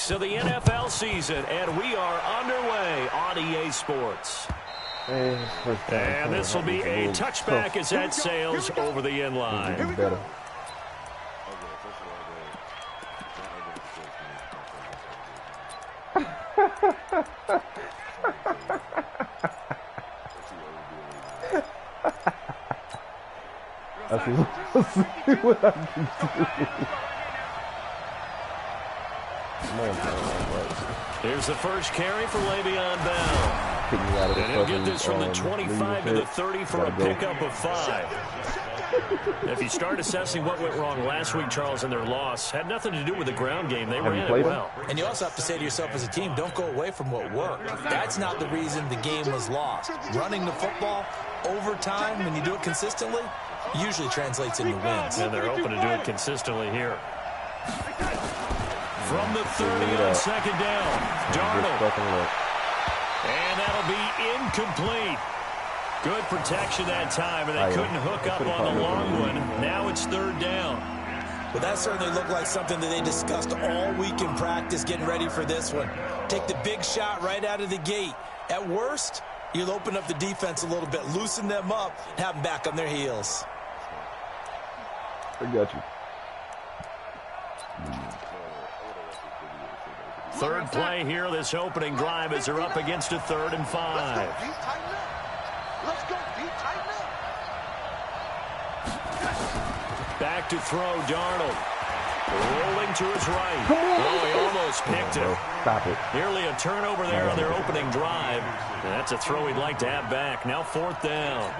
weeks of the NFL season, and we are underway on EA Sports. And this will be a touchback as that sails over the end line. I see what I can do. Here's the first carry for Le'Veon Bell. And he'll get this from the 25 to the 30 for a pickup of 5. If you start assessing what went wrong last week, Charles, in their loss, had nothing to do with the ground game. They ran it well. And you also have to say to yourself as a team, don't go away from what worked. That's not the reason the game was lost. Running the football over time, when you do it consistently, usually translates into wins. And they're hoping to do it consistently here. From the 30 on second down, Darnold. And that'll be incomplete. Good protection that time, and they couldn't hook up on the long one. Now it's third down. Well, that certainly looked like something that they discussed all week in practice, getting ready for this one. Take the big shot right out of the gate. At worst, you'll open up the defense a little bit, loosen them up, and have them back on their heels. I got you. Third play here, this opening drive, as they're up against a 3rd and 5. Let's go, deep, tighten up. Back to throw, Darnold. Rolling to his right. Oh, he almost picked it. Stop it. Nearly a turnover there on their opening drive. And that's a throw he'd like to have back. Now 4th down.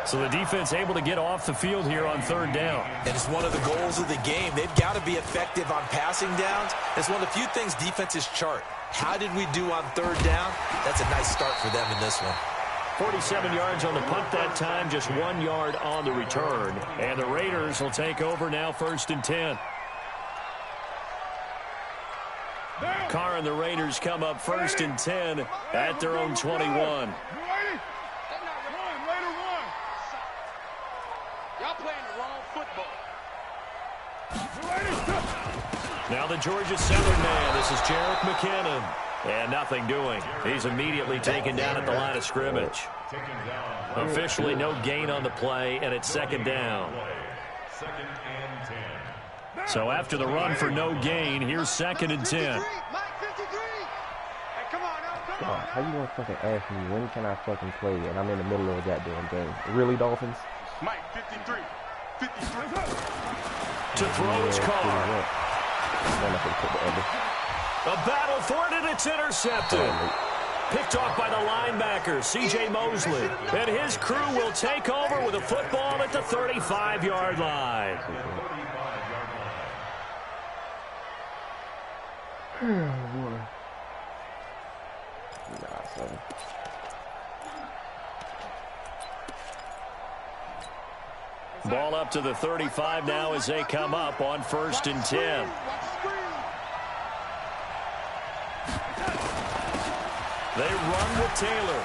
So the defense able to get off the field here on 3rd down. And it's one of the goals of the game. They've got to be effective on passing downs. It's one of the few things defenses chart. How did we do on 3rd down? That's a nice start for them in this one. 47 yards on the punt that time, just 1 yard on the return. And the Raiders will take over now, 1st and 10. Carr and the Raiders come up 1st and 10 at their own 21. Now the Georgia Southern man. This is Jerick McKinnon. And nothing doing. He's immediately taken down at the line of scrimmage. Officially no gain on the play, and it's 2nd down. So after the run for no gain, here's 2nd and 10. How you gonna fucking ask me when can I fucking play and I'm in the middle of a goddamn game? Really, Dolphins? Mike, 53. To throw his Carr. A battle for it, and it's intercepted. Picked off by the linebacker, C.J. Mosley. And his crew will take over with a football at the 35-yard line. Ball up to the 35 now as they come up on 1st and 10. They run with Taylor.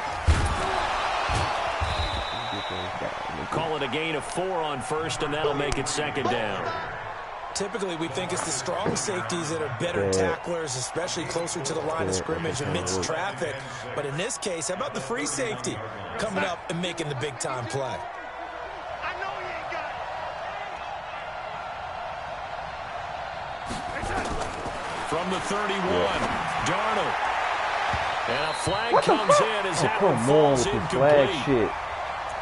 Call it a gain of 4 on 1st, and that'll make it 2nd down. Typically, we think it's the strong safeties that are better tacklers, especially closer to the line of scrimmage amidst traffic. But in this case, how about the free safety coming up and making the big-time play? From the 31, Darnold. And a flag comes in as that one falls incomplete.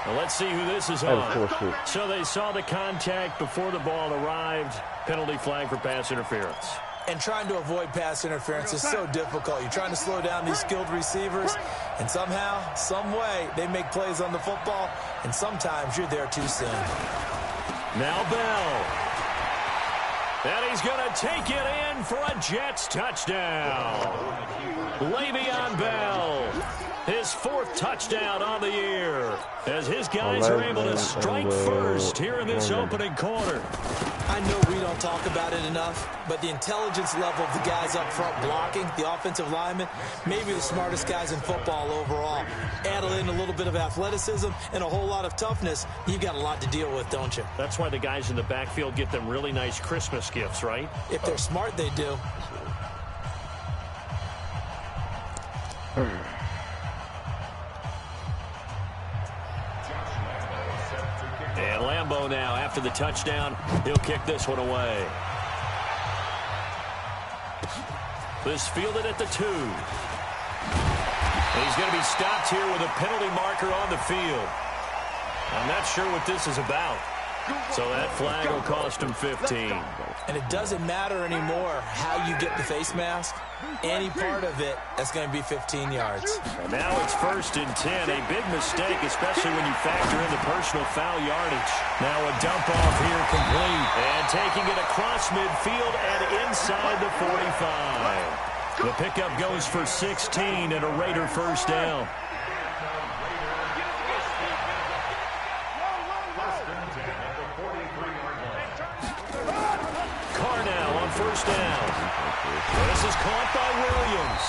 Well, let's see who this is on. So they saw the contact before the ball arrived. Penalty flag for pass interference. And trying to avoid pass interference is so difficult. You're trying to slow down these skilled receivers, and somehow, some way, they make plays on the football, and sometimes you're there too soon. Now Bell. And he's going to take it in for a Jets touchdown. Le'Veon Bell, his 4th touchdown on the year, as his guys are able to strike first here in this opening quarter. I know we don't talk about it enough, but the intelligence level of the guys up front blocking, the offensive linemen, maybe the smartest guys in football overall. Add in a little bit of athleticism and a whole lot of toughness, you've got a lot to deal with, don't you? That's why the guys in the backfield get them really nice Christmas gifts, right? If they're smart, they do. And Lambeau now, after the touchdown, he'll kick this one away. This fielded at the 2. And he's going to be stopped here with a penalty marker on the field. I'm not sure what this is about. So that flag will cost him 15. And it doesn't matter anymore how you get the face mask. Any part of it, that's going to be 15 yards. And now it's 1st and 10. A big mistake, especially when you factor in the personal foul yardage. Now a dump off here complete. And taking it across midfield and inside the 45. The pickup goes for 16 and a Raider first down. First down. This is caught by Williams.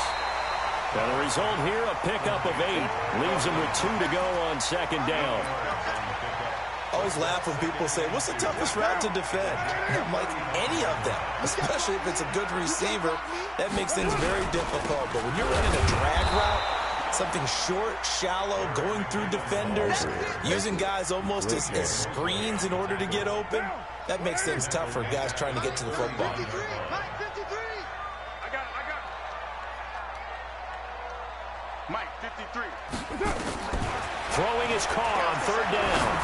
And the result here, a pickup of 8. Leaves him with 2 to go on 2nd down. I always laugh when people say, what's the toughest route to defend? And I'm like, any of them, especially if it's a good receiver. That makes things very difficult. But when you're running a drag route, something short, shallow, going through defenders, using guys almost as screens in order to get open, that makes things tough for guys trying to get to the football. I got it. Mike, 53. Throwing his car on 3rd down.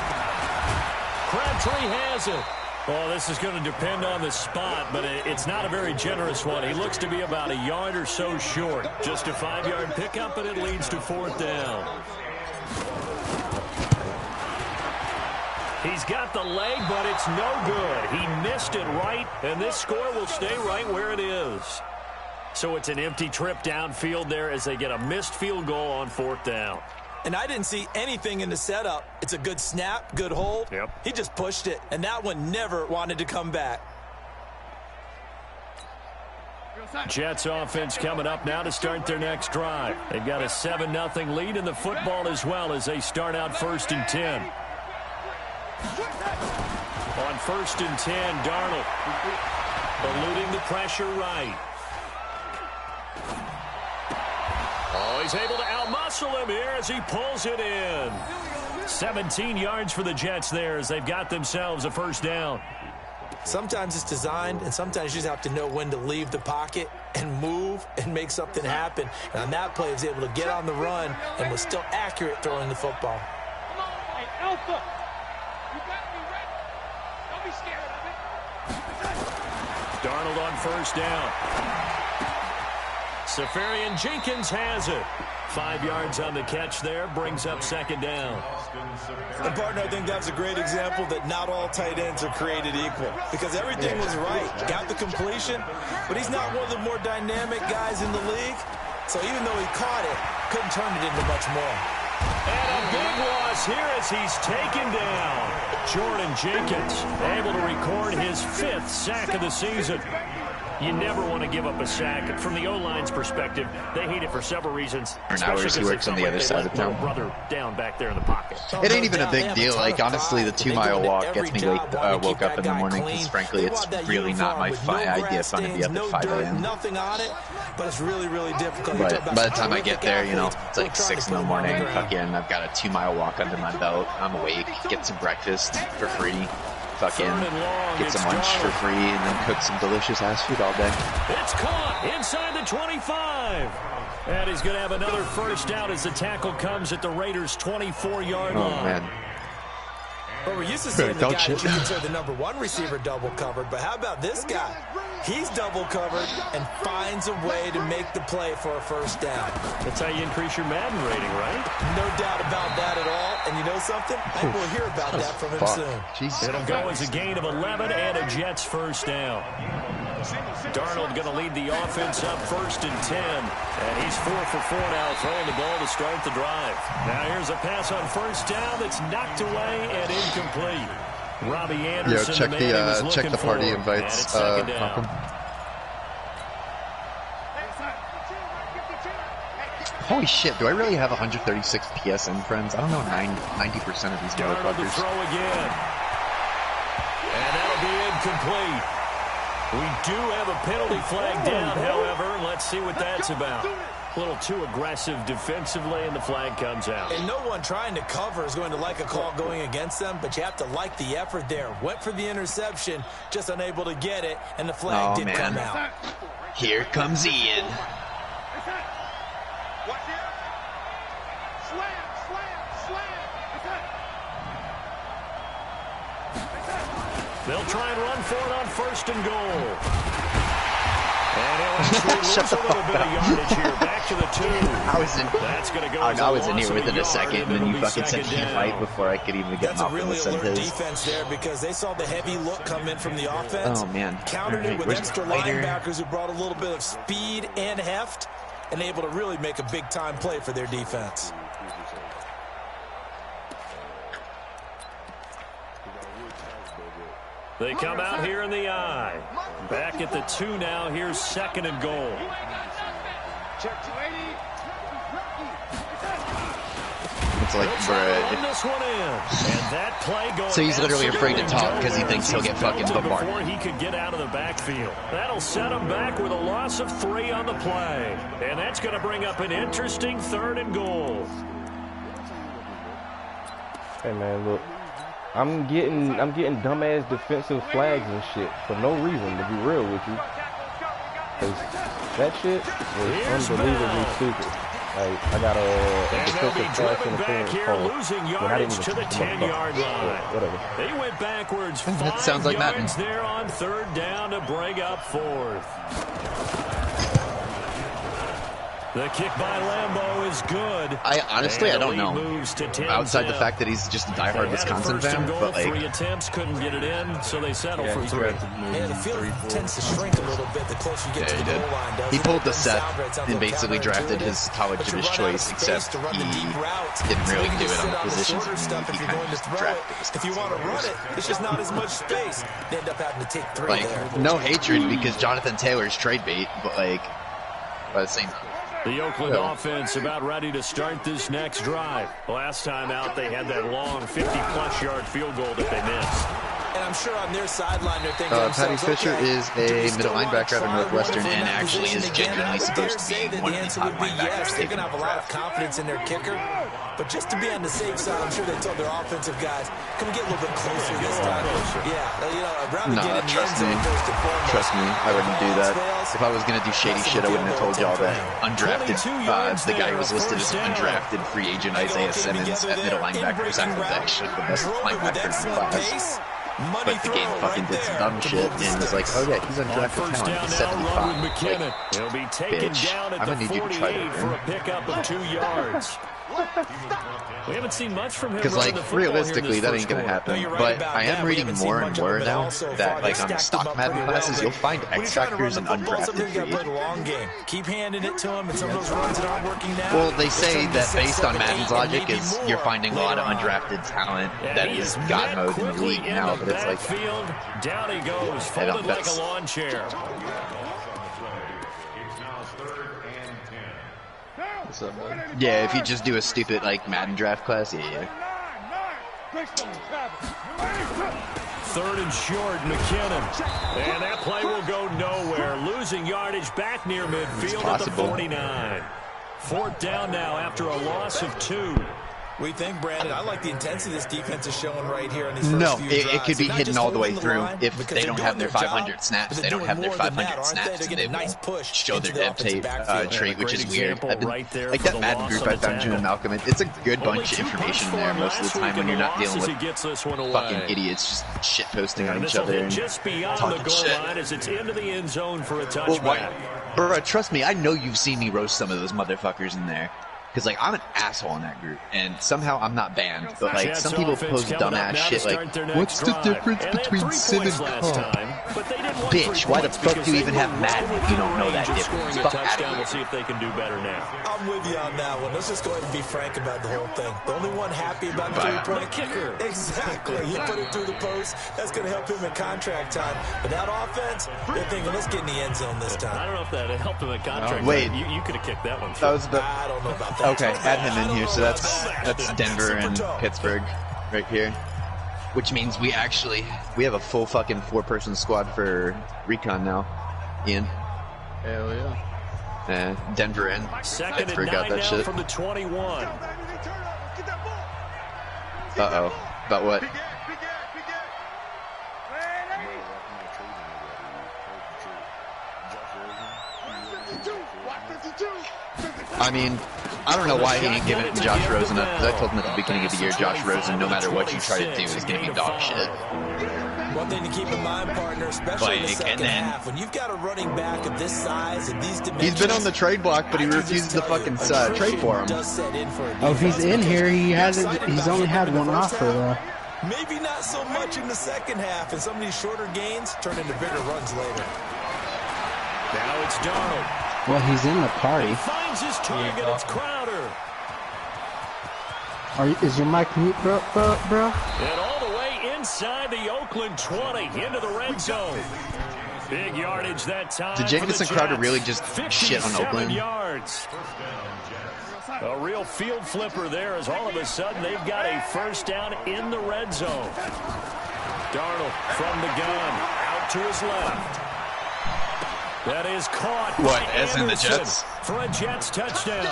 Crabtree has it. Well, this is going to depend on the spot, but it's not a very generous one. He looks to be about a yard or so short. Just a 5-yard pickup, and it leads to 4th down. He's got the leg, but it's no good. He missed it right, and this score will stay right where it is. So it's an empty trip downfield there as they get a missed field goal on 4th down. And I didn't see anything in the setup. It's a good snap, good hold. Yep. He just pushed it, and that one never wanted to come back. Jets offense coming up now to start their next drive. They've got a 7-0 lead in the football as well as they start out 1st and 10. On 1st and 10, Darnold eluding the pressure right. Oh, he's able to outmuscle him here as he pulls it in. 17 yards for the Jets there as they've got themselves a 1st down. Sometimes it's designed, and sometimes you just have to know when to leave the pocket and move and make something happen. And on that play, he was able to get on the run and was still accurate throwing the football. Come on, hey, Alpha. You got me ready. Don't be scared of it. Darnold on 1st down. Safarian Jenkins has it. 5 yards on the catch there, brings up 2nd down. And, partner, I think that's a great example that not all tight ends are created equal because everything was right. Got the completion, but he's not one of the more dynamic guys in the league. So even though he caught it, couldn't turn it into much more. And a big loss here as he's taken down. Jordan Jenkins able to record his 5th sack of the season. You never want to give up a sack. From the O-line's perspective, they hate it for several reasons. Hours he works on the other side of town. Brother down back there in the pocket. It ain't even a big deal. Like, honestly, the 2-mile walk gets me woke up in the morning because, frankly, it's really not my idea fun to be up at 5 a.m. Nothing on it, but it's really, really difficult. But by the time I get there, you know, it's like 6 in the morning. Fucking, I've got a 2-mile walk under my belt. I'm awake. Get some breakfast for free. Fucking get some lunch for free and then cook some delicious ass food all day. It's caught inside the 25. And he's going to have another 1st down as the tackle comes at the Raiders' 24-yard line. Oh, man. Well, we're used to seeing the guy that you consider the #1 receiver double covered, but how about this guy? He's double covered and finds a way to make the play for a 1st down. That's how you increase your Madden rating, right? No doubt about that at all. And you know something? I think we'll hear about that from him soon. Jesus. It'll go as a gain of 11 and a Jets 1st down. Darnold going to lead the offense up 1st and 10. And he's 4 for 4 now, throwing the ball to start the drive. Now here's a pass on 1st down that's knocked away and incomplete. Robbie Anderson, check the party invites, Malcolm. Holy shit, do I really have 136 PSN friends? I don't know 90% of these motherfuckers. Throw again. And that'll be incomplete. We do have a penalty flag down, however. Let's let's see what that's about. A little too aggressive defensively, and the flag comes out. And no one trying to cover is going to like a call going against them, but you have to like the effort there. Went for the interception, just unable to get it, and the flag did come out. Here comes Ian. Watch here. Slam, slam, slam. They'll try and run for it on 1st and goal. And he'll actually lose a little bit of yardage here. Back to the 2. That's going to go. I was in here within a second, and then you fucking said you fight before I could even get off really the sentence. Defense there because they saw the heavy look come in from the offense. Oh man! Countered it with extra linebackers who brought a little bit of speed and heft, and able to really make a big time play for their defense. They come out here in the I. Back at the 2 now. Here's 2nd and goal. It's like, so he's literally afraid to talk because he thinks he'll get fucking bombarded. Before he could get out of the backfield. That'll set him back with a loss of 3 on the play. And that's going to bring up an interesting 3rd and goal. Hey man, look. I'm getting dumbass defensive flags and shit for no reason, to be real with you. 'Cause that shit was unbelievably stupid. Like, I got a defensive pass interference call when I didn't even to the 10-yard line. Whatever. They went backwards 5 that sounds like Madden. yards there on 3rd down to bring up 4th. The kick by Lambeau is good. I honestly, I don't know. Outside the Outside fact that he's just a diehard Wisconsin fan, but like, 3 attempts, couldn't get it in, so they settle for 3. Yeah, the field tends to shrink a little bit the closer you get to the goal line, doesn't he it? pulled the Seth and basically drafted his college of his choice, except he didn't really do it on the positions he kind of just drafted Wisconsin. If you want to run it, it's just not as much space. They end up having to take 3 like, there. no hatred because Jonathan Taylor's trade bait, but like, by the same time. The Oakland offense about ready to start this next drive. Last time out, they had that long 50-plus yard field goal that they missed. And I'm sure on their sideline they're thinking Patty Fisher is a middle linebacker out of Northwestern and actually is genuinely supposed to be one of the top linebackers. They're going to have a lot of confidence in their kicker. But just to be on the safe side, I'm sure they told their offensive guys, can we get a little bit closer this time? Yeah, you know, I'd rather get in the end zone first and foremost. Trust me, I wouldn't do that. If I was going to do shady shit, I wouldn't have told y'all that. Undrafted, the guy who was listed as undrafted free agent Isaiah Simmons at middle linebacker is actually the best linebacker in the class. But the game fucking did some dumb shit and was like, oh yeah, he's undrafted talent. He's 75. Like, he'll be taken down at the 48 for a pickup of 2 yards. We haven't seen much from him. Because, like, realistically, that ain't going to happen. But I am reading more and more now that, like, on the stock Madden classes, you'll find X Factors and undrafted free. Keep handing it to him, and some of those runs that aren't working now. Well, they say that based on Madden's logic is you're finding a lot of undrafted talent that is God mode in the league now, but it's like, down he goes, folded like a lawn chair. Yeah, if you just do a stupid, like, Madden draft class, yeah. 3rd and short, McKinnon. And that play will go nowhere. Losing yardage back near midfield at the 49. 4th down now after a loss of 2. We think, Brandon, I like the intensity this defense is showing right here in these first few drives. It could be hidden all the way through if they don't have their 500 snaps. They don't have their 500 snaps, and they won't show their dev tape trait, which is weird. Like that Madden group I found you and Malcolm, it's a good bunch of information there most of the time when you're not dealing with fucking idiots just shit posting on each other and talking shit. As it's into the end zone for a touchback. Bro, trust me, I know you've seen me roast some of those motherfuckers in there. Because, like, I'm an asshole in that group, and somehow I'm not banned. But, like, some people post dumbass shit like, what's the difference between sim and comp? Bitch, why the fuck do you even have Madden if you don't know that difference? Fuck out of here. We'll see if they can do better now. I'm with you on that one. Let's just go ahead and be frank about the whole thing. The only one happy about the three-point kicker. Exactly. You put it through the post. That's going to help him in contract time. But that offense, they're thinking, let's get in the end zone this time. I don't know if that helped him in contract. Wait. You could have kicked that one. That was the... I don't know about that. Okay, add him in here. So that's Denver and Pittsburgh right here. Which means we have a full fucking 4-person squad for recon now. Ian. Hell yeah. Denver in. Second and Pittsburgh got 9 that now shit. from the 21. Uh-oh. About what? I mean, I don't know why he ain't giving Josh Rosen up, because I told him at the beginning of the year, Josh Rosen, no matter what you try to do, is going to be dog shit. One thing to keep in mind, partner, especially in the second half, when you've got a running back of this size and these dimensions. He's been on the trade block, but he refuses to fucking trade for him. Oh, if he's in here, he hasn't. He's only had one offer though. Maybe not so much in the second half, and some of these shorter gains turn into bigger runs later. Now it's Darnold. Well, he's in the party. He finds his target. It's Crowder. Is your mic mute, bro? And all the way inside the Oakland 20 into the red zone. Big yardage that time. Did Jamison Crowder really just shit on 57 Oakland? yards. A real field flipper there as all of a sudden they've got a first down in the red zone. Darnold from the gun out to his left. That is caught. What, as in the Jets? For a Jets touchdown.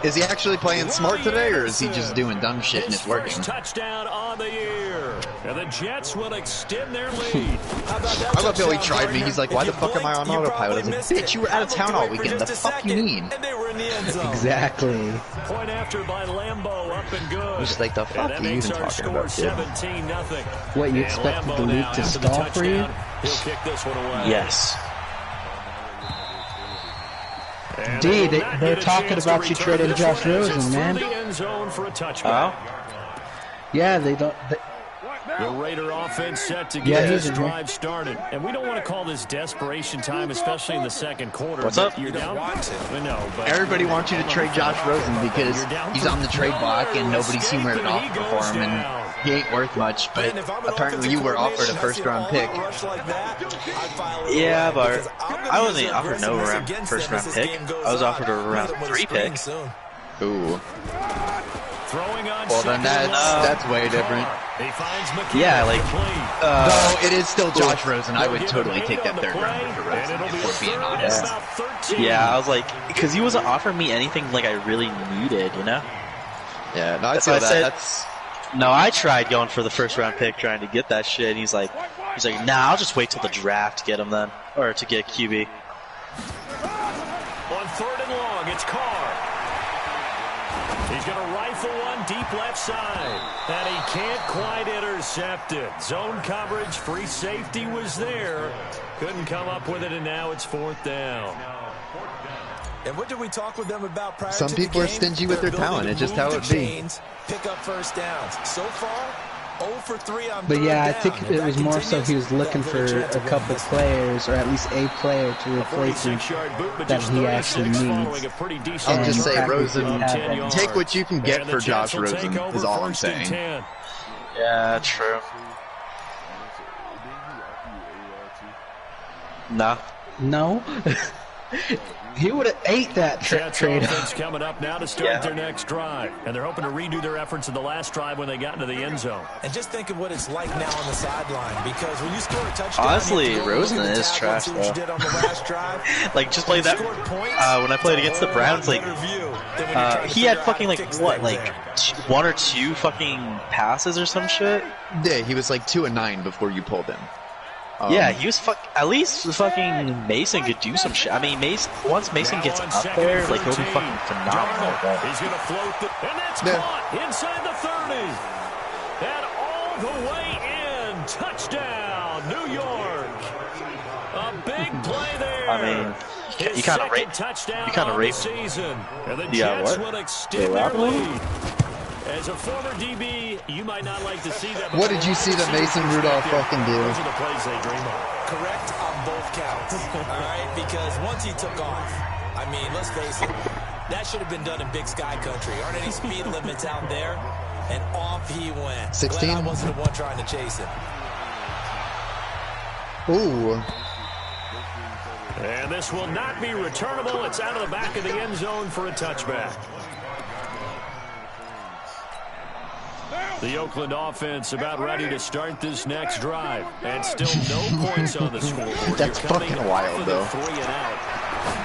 Is he actually playing smart today, or is he just doing dumb shit and it's working? First touchdown on the year. And the Jets will extend their lead. I love how he tried me. He's like, why the fuck am I on autopilot? I was like, bitch, you were out of town all weekend. The fuck you mean? And they were in the end zone. Exactly. Point after by Lambeau, up and good. Just like, the fuck are you even talking about, kid? 17-0. What, you expected the league to stall for you? He'll kick this one away. Yes. D, they're talking about you trading Josh Rosen, man. Yeah, they don't. The Raider offense set to get this drive started. And we don't want to call this desperation time, especially in the second quarter. What's up? You're down. No, but Everybody wants you to trade Josh Rosen because he's on the trade block and nobody's seen where it offer for him, and he ain't worth much. But apparently you were offered a first-round pick. Yeah, but I wasn't offered no first-round pick. I was offered a round 3 pick. Ooh. Well, then that's way different. Yeah, like, though it is still Josh Rosen. I would totally take that third rounder for Rosen, if we're being honest. Yeah, I was like, because he wasn't offering me anything like I really needed, you know? Yeah, no, I feel that. No, I tried going for the first-round pick, trying to get that shit, and he's like, nah, I'll just wait till the draft to get him then, or to get QB. On 3rd and long, it's Carr. He's going to rifle one deep left side. And he can't quite intercept it. Zone coverage, free safety was there. Couldn't come up with it, and now it's 4th down. And what did we talk with them about prior to Some people are stingy with their talent. It's just how it be. Pick up first downs. So far, 0 for 3 on But yeah, I think it was more so he was looking for a couple players, or at least a player to replace him that he actually needs. I'll just say, Rosen, take what you can get for Josh Rosen, is all I'm saying. Yeah, true. Nah. No. He would have ate that trade. Offense coming up now to start their next drive. And they're hoping to redo their efforts in the last drive when they got into the end zone. And just think of what it's like now on the sideline, because when you score a touchdown... Honestly, Rosen is trash, though. Like, just play that... when I played against the Browns, like... he had fucking, like, what, like... 1 or 2 fucking passes or some shit? Yeah, he was like 2-9 before you pulled him. Yeah, he was at least fucking Mason could do some shit. I mean, once Mason gets up there, like, he'll be fucking phenomenal. He's going to float and that's caught inside the 30. And all the way in. Touchdown, New York. A big play there. I mean, you kind of rate season. And the yeah, Jets what? will extend their lead. As a former DB, you might not like to see that. What did you see that Mason Rudolph fucking do? Those are the plays they dream of. Correct on both counts. All right, because once he took off, I mean, let's face it, that should have been done in Big Sky Country. Aren't any speed limits out there? And off he went. 16? Glad I wasn't the one trying to chase him. Ooh. And this will not be returnable. It's out of the back of the end zone for a touchback. The Oakland offense about ready to start this next drive. And still no points on the scoreboard. That's fucking wild, though. 3 and out.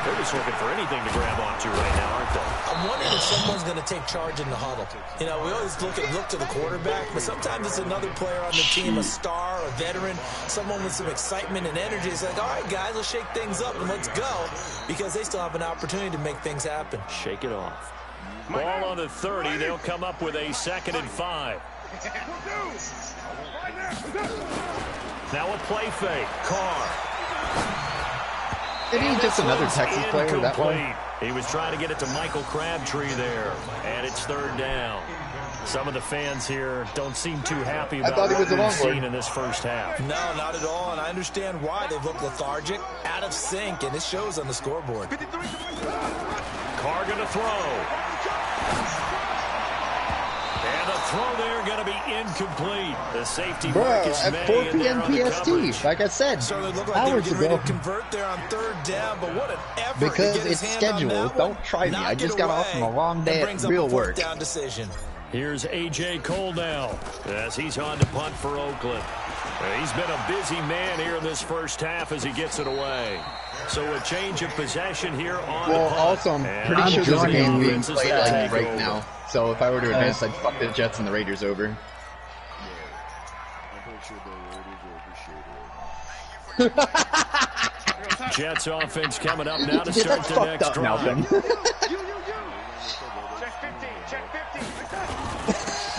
They're just looking for anything to grab onto right now, aren't they? I'm wondering if someone's going to take charge in the huddle. You know, we always look to the quarterback, but sometimes it's another player on the team, a star, a veteran, someone with some excitement and energy. It's like, all right, guys, let's shake things up and let's go, because they still have an opportunity to make things happen. Shake it off. Ball on the 30. They'll come up with a 2nd and 5. Now a play fake. Carr. Isn't he just another Texas player, that one? He was trying to get it to Michael Crabtree there, and it's 3rd down. Some of the fans here don't seem too happy about what we've seen in this first half. No, not at all, and I understand why. They've looked lethargic, out of sync, and it shows on the scoreboard. Carr going to throw. And the throw there going to be incomplete. The safety Marcus at 4 p.m. PST, like I said, hours ago. Convert there on 3rd down, but what an effort because to get it's his hand scheduled. Don't try me. I just got off from a long day at real work. Down decision. Here's A.J. Cole now as he's on to punt for Oakland. He's been a busy man here in this first half as he gets it away. So a change of possession here on the punt. Also, I'm pretty sure there's a game being played like right now. So if I were to advance, I'd fuck the Jets and the Raiders over. Jets offense coming up now to start the next drive.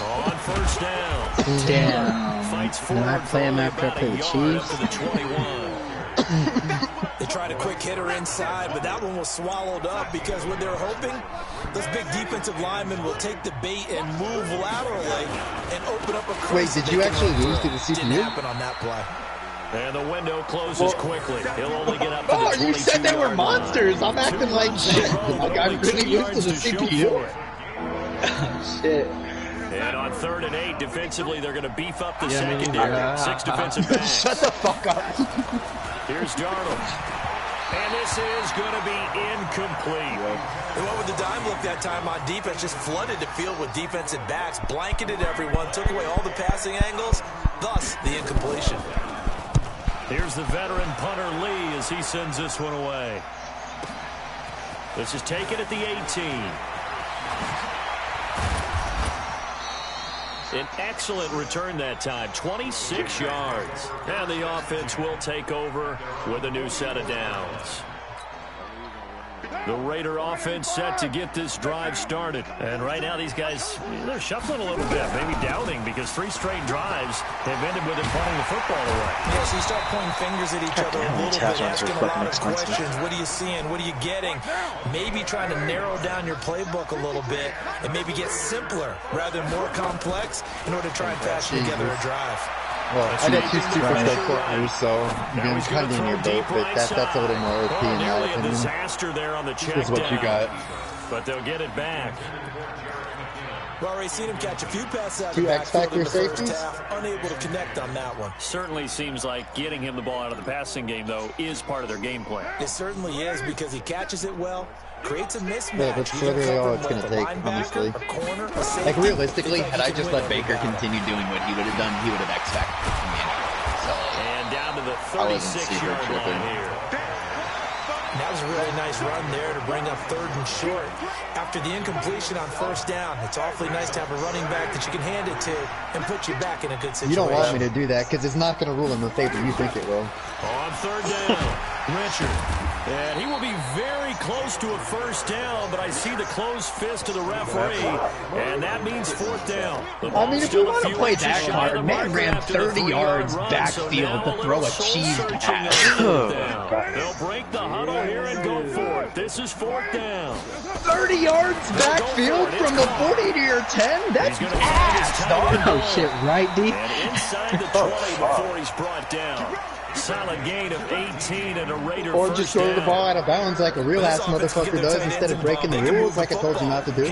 On 1st down. Damn. Fights forward. Not playing after I play the Chiefs. They tried a quick hitter inside, but that one was swallowed up because when they're hoping, those big defensive linemen will take the bait and move laterally and open up a crease. Wait, did you actually lose to the CPU? Didn't happen on that play. And the window closes quickly. He'll only get up to the 22-yard you said they were monsters. I'm acting like shit. Like I really used to the CPU. Shit. And on 3rd and 8, defensively, they're going to beef up the secondary. 6 defensive backs. Shut the fuck up. Here's Darnold. And this is going to be incomplete. And what with the dime look that time on defense, just flooded the field with defensive backs, blanketed everyone, took away all the passing angles, thus the incompletion. Here's the veteran punter Lee as he sends this one away. This is taken at the 18. An excellent return that time, 26 yards. And the offense will take over with a new set of downs. The Raider offense set to get this drive started. And right now these guys, they're shuffling a little bit, maybe doubting, because 3 straight drives have ended with them punting the football away. Yeah, so you start pointing fingers at each other a little bit, asking a lot of questions. What are you seeing? What are you getting? Maybe trying to narrow down your playbook a little bit and maybe get simpler rather than more complex in order to try and fashion together a drive. Well, I got 2 super corners, so you've been kind of in your boat, but that's a little more OP in my opinion. Disaster there on the check This is what you got. But they'll get it back. We've already seen him catch a few passes out of 2 the backfield in the X-Factor first safeties? half, unable to connect on that one. Certainly seems like getting him the ball out of the passing game, though, is part of their game plan. It certainly is, because he catches it well, creates a mismatch. Yeah, that's literally all it's going to take, honestly. Like, realistically, had I just let Baker continue doing what he would have done, he would have X-Factored from the end. So, and down to the 36-yard line here. That was a really nice run there to bring up 3rd and short. After the incompletion on 1st down, it's awfully nice to have a running back that you can hand it to and put you back in a good situation. You don't want me to do that, because it's not going to rule in the favor you think it will. On 3rd down, Richard. And he will be very close to a 1st down, but I see the closed fist of the referee, and that means 4th down. I mean, if you want to play that hard, man ran 30 yards backfield to throw a cheese pass. They'll break the huddle here and go for it. This is 4th down. 30 yards backfield from the 40 to your 10? That's ass, dog. Oh, shit, right, D? And inside the 20 before he's brought down. Solid gain of 18 and a Raider Or first just throw the down. ball out of bounds like a real ass motherfucker does instead of breaking the rules like I told you not to do.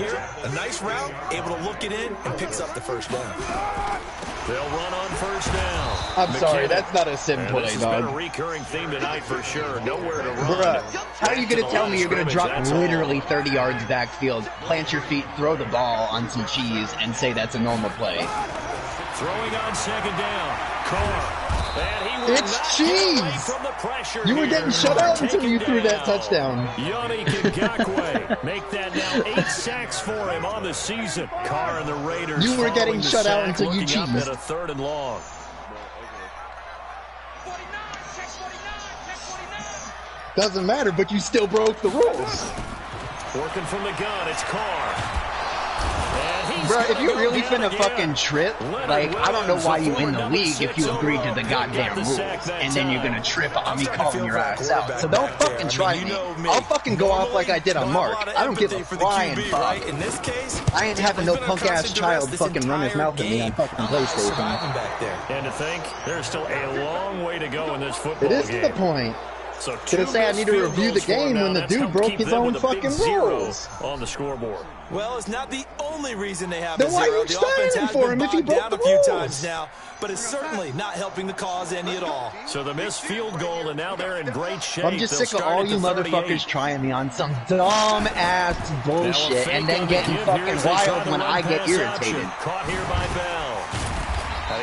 A nice route, able to look it in, and picks up the 1st down. They'll run on 1st down. I'm sorry, that's not a sim play, This has dog. been a recurring theme tonight for sure. Nowhere to run. Bruh, how are you going to tell me you're going to drop literally 30 yards backfield, plant your feet, throw the ball on some cheese, and say that's a normal play? Throwing on 2nd down. Carr. It's cheese. You were getting shut out until you threw that touchdown. Yannick Ngakoue make that now 8 sacks for him on the season. Carr and the Raiders. You were getting shut out until you cheesed. At a 3rd and long. Doesn't matter, but you still broke the rules. Working from the gun, it's Carr. Bro, if you really finna fucking trip, like, I don't know why you in the league if you agreed to the goddamn rules, and then you're gonna trip on me calling your ass out. So don't fucking try me. I'll fucking go off like I did on Mark. I don't give a flying fuck. I ain't having no punk-ass child fucking run his mouth at me on fucking PlayStation. And to think, there's still a long way to go in this football game. It isn't the point. So to say I need to review the game when the dude broke his own fucking rules on the scoreboard. Well, it's not the only reason they have then a why zero. are you standing for him if he broke the a few rules? times now, but it's certainly not helping the cause any at all. So the missed field goal, and now they're in great shape. I'm just sick of all you motherfuckers trying me on some dumb ass bullshit and then getting fucking wild when I get irritated. Caught here by Bell.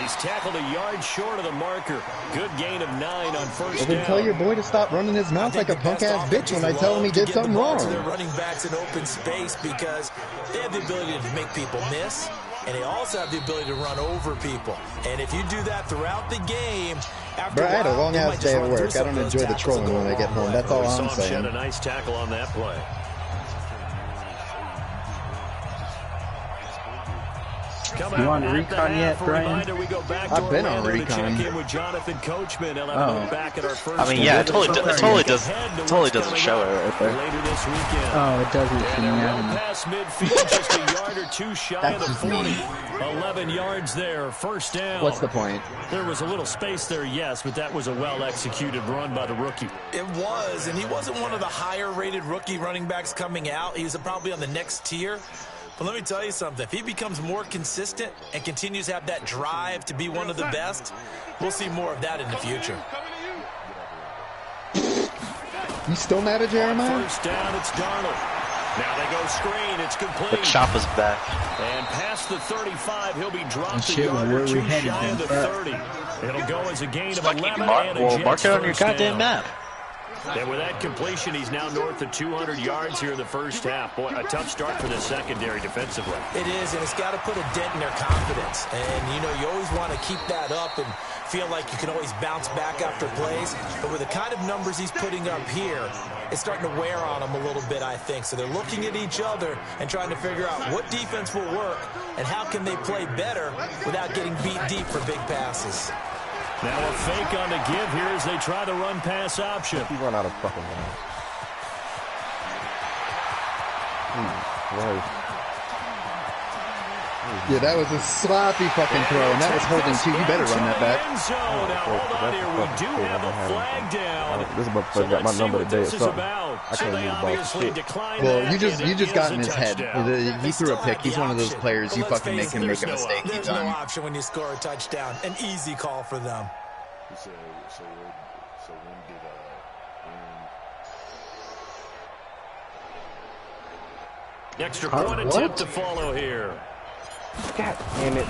He's tackled a yard short of the marker. Good gain of 9 on first down. Then tell your boy to stop running his mouth like a punk-ass bitch when I tell him he did something wrong. They're running backs in open space because they have the ability to make people miss, and they also have the ability to run over people. And if you do that throughout the game, after I had a long-ass day at work. I don't enjoy the trolling when I get home. That's all I'm saying. Had a nice tackle on that play. You on recon yet, Brian? I've been on recon. I mean, yeah, it totally doesn't show it right there. Oh, it doesn't. Past midfield, just a yard or two shy of the 40. 11 yards there, first down. What's the point? There was a little space there, yes, but that was a well-executed run by the rookie. It was, and he wasn't one of the higher-rated rookie running backs coming out. He was probably on the next tier. But let me tell you something. If he becomes more consistent and continues to have that drive to be one of the best, we'll see more of that in the future. You still mad at Jeremiah? First down, it's Darnold. Now they go screen. It's complete. The chop is back. And past the 35, he'll be dropped a yard or two shy of the 30. It'll go as a gain of 11 and a Jets mark it on your goddamn map. And with that completion, he's now north of 200 yards here in the first half. Boy, a tough start for the secondary defensively. It is, and it's got to put a dent in their confidence. And, you know, you always want to keep that up and feel like you can always bounce back after plays. But with the kind of numbers he's putting up here, it's starting to wear on them a little bit, I think. So they're looking at each other and trying to figure out what defense will work and how can they play better without getting beat deep for big passes. Now a fake on the give here as they try the run-pass option. He run out of fucking line. Yeah, that was a sloppy fucking throw, and that was holding too. You better run that back. Now hold on here. We do have a flag down. This motherfucker got my number today or something. I can't use the ball. Well, you just got in his head. He threw a pick. He's one of those players you fucking make him make a mistake each time. There's no option when you score a touchdown. An easy call for them. Extra point attempt to follow here. God damn it.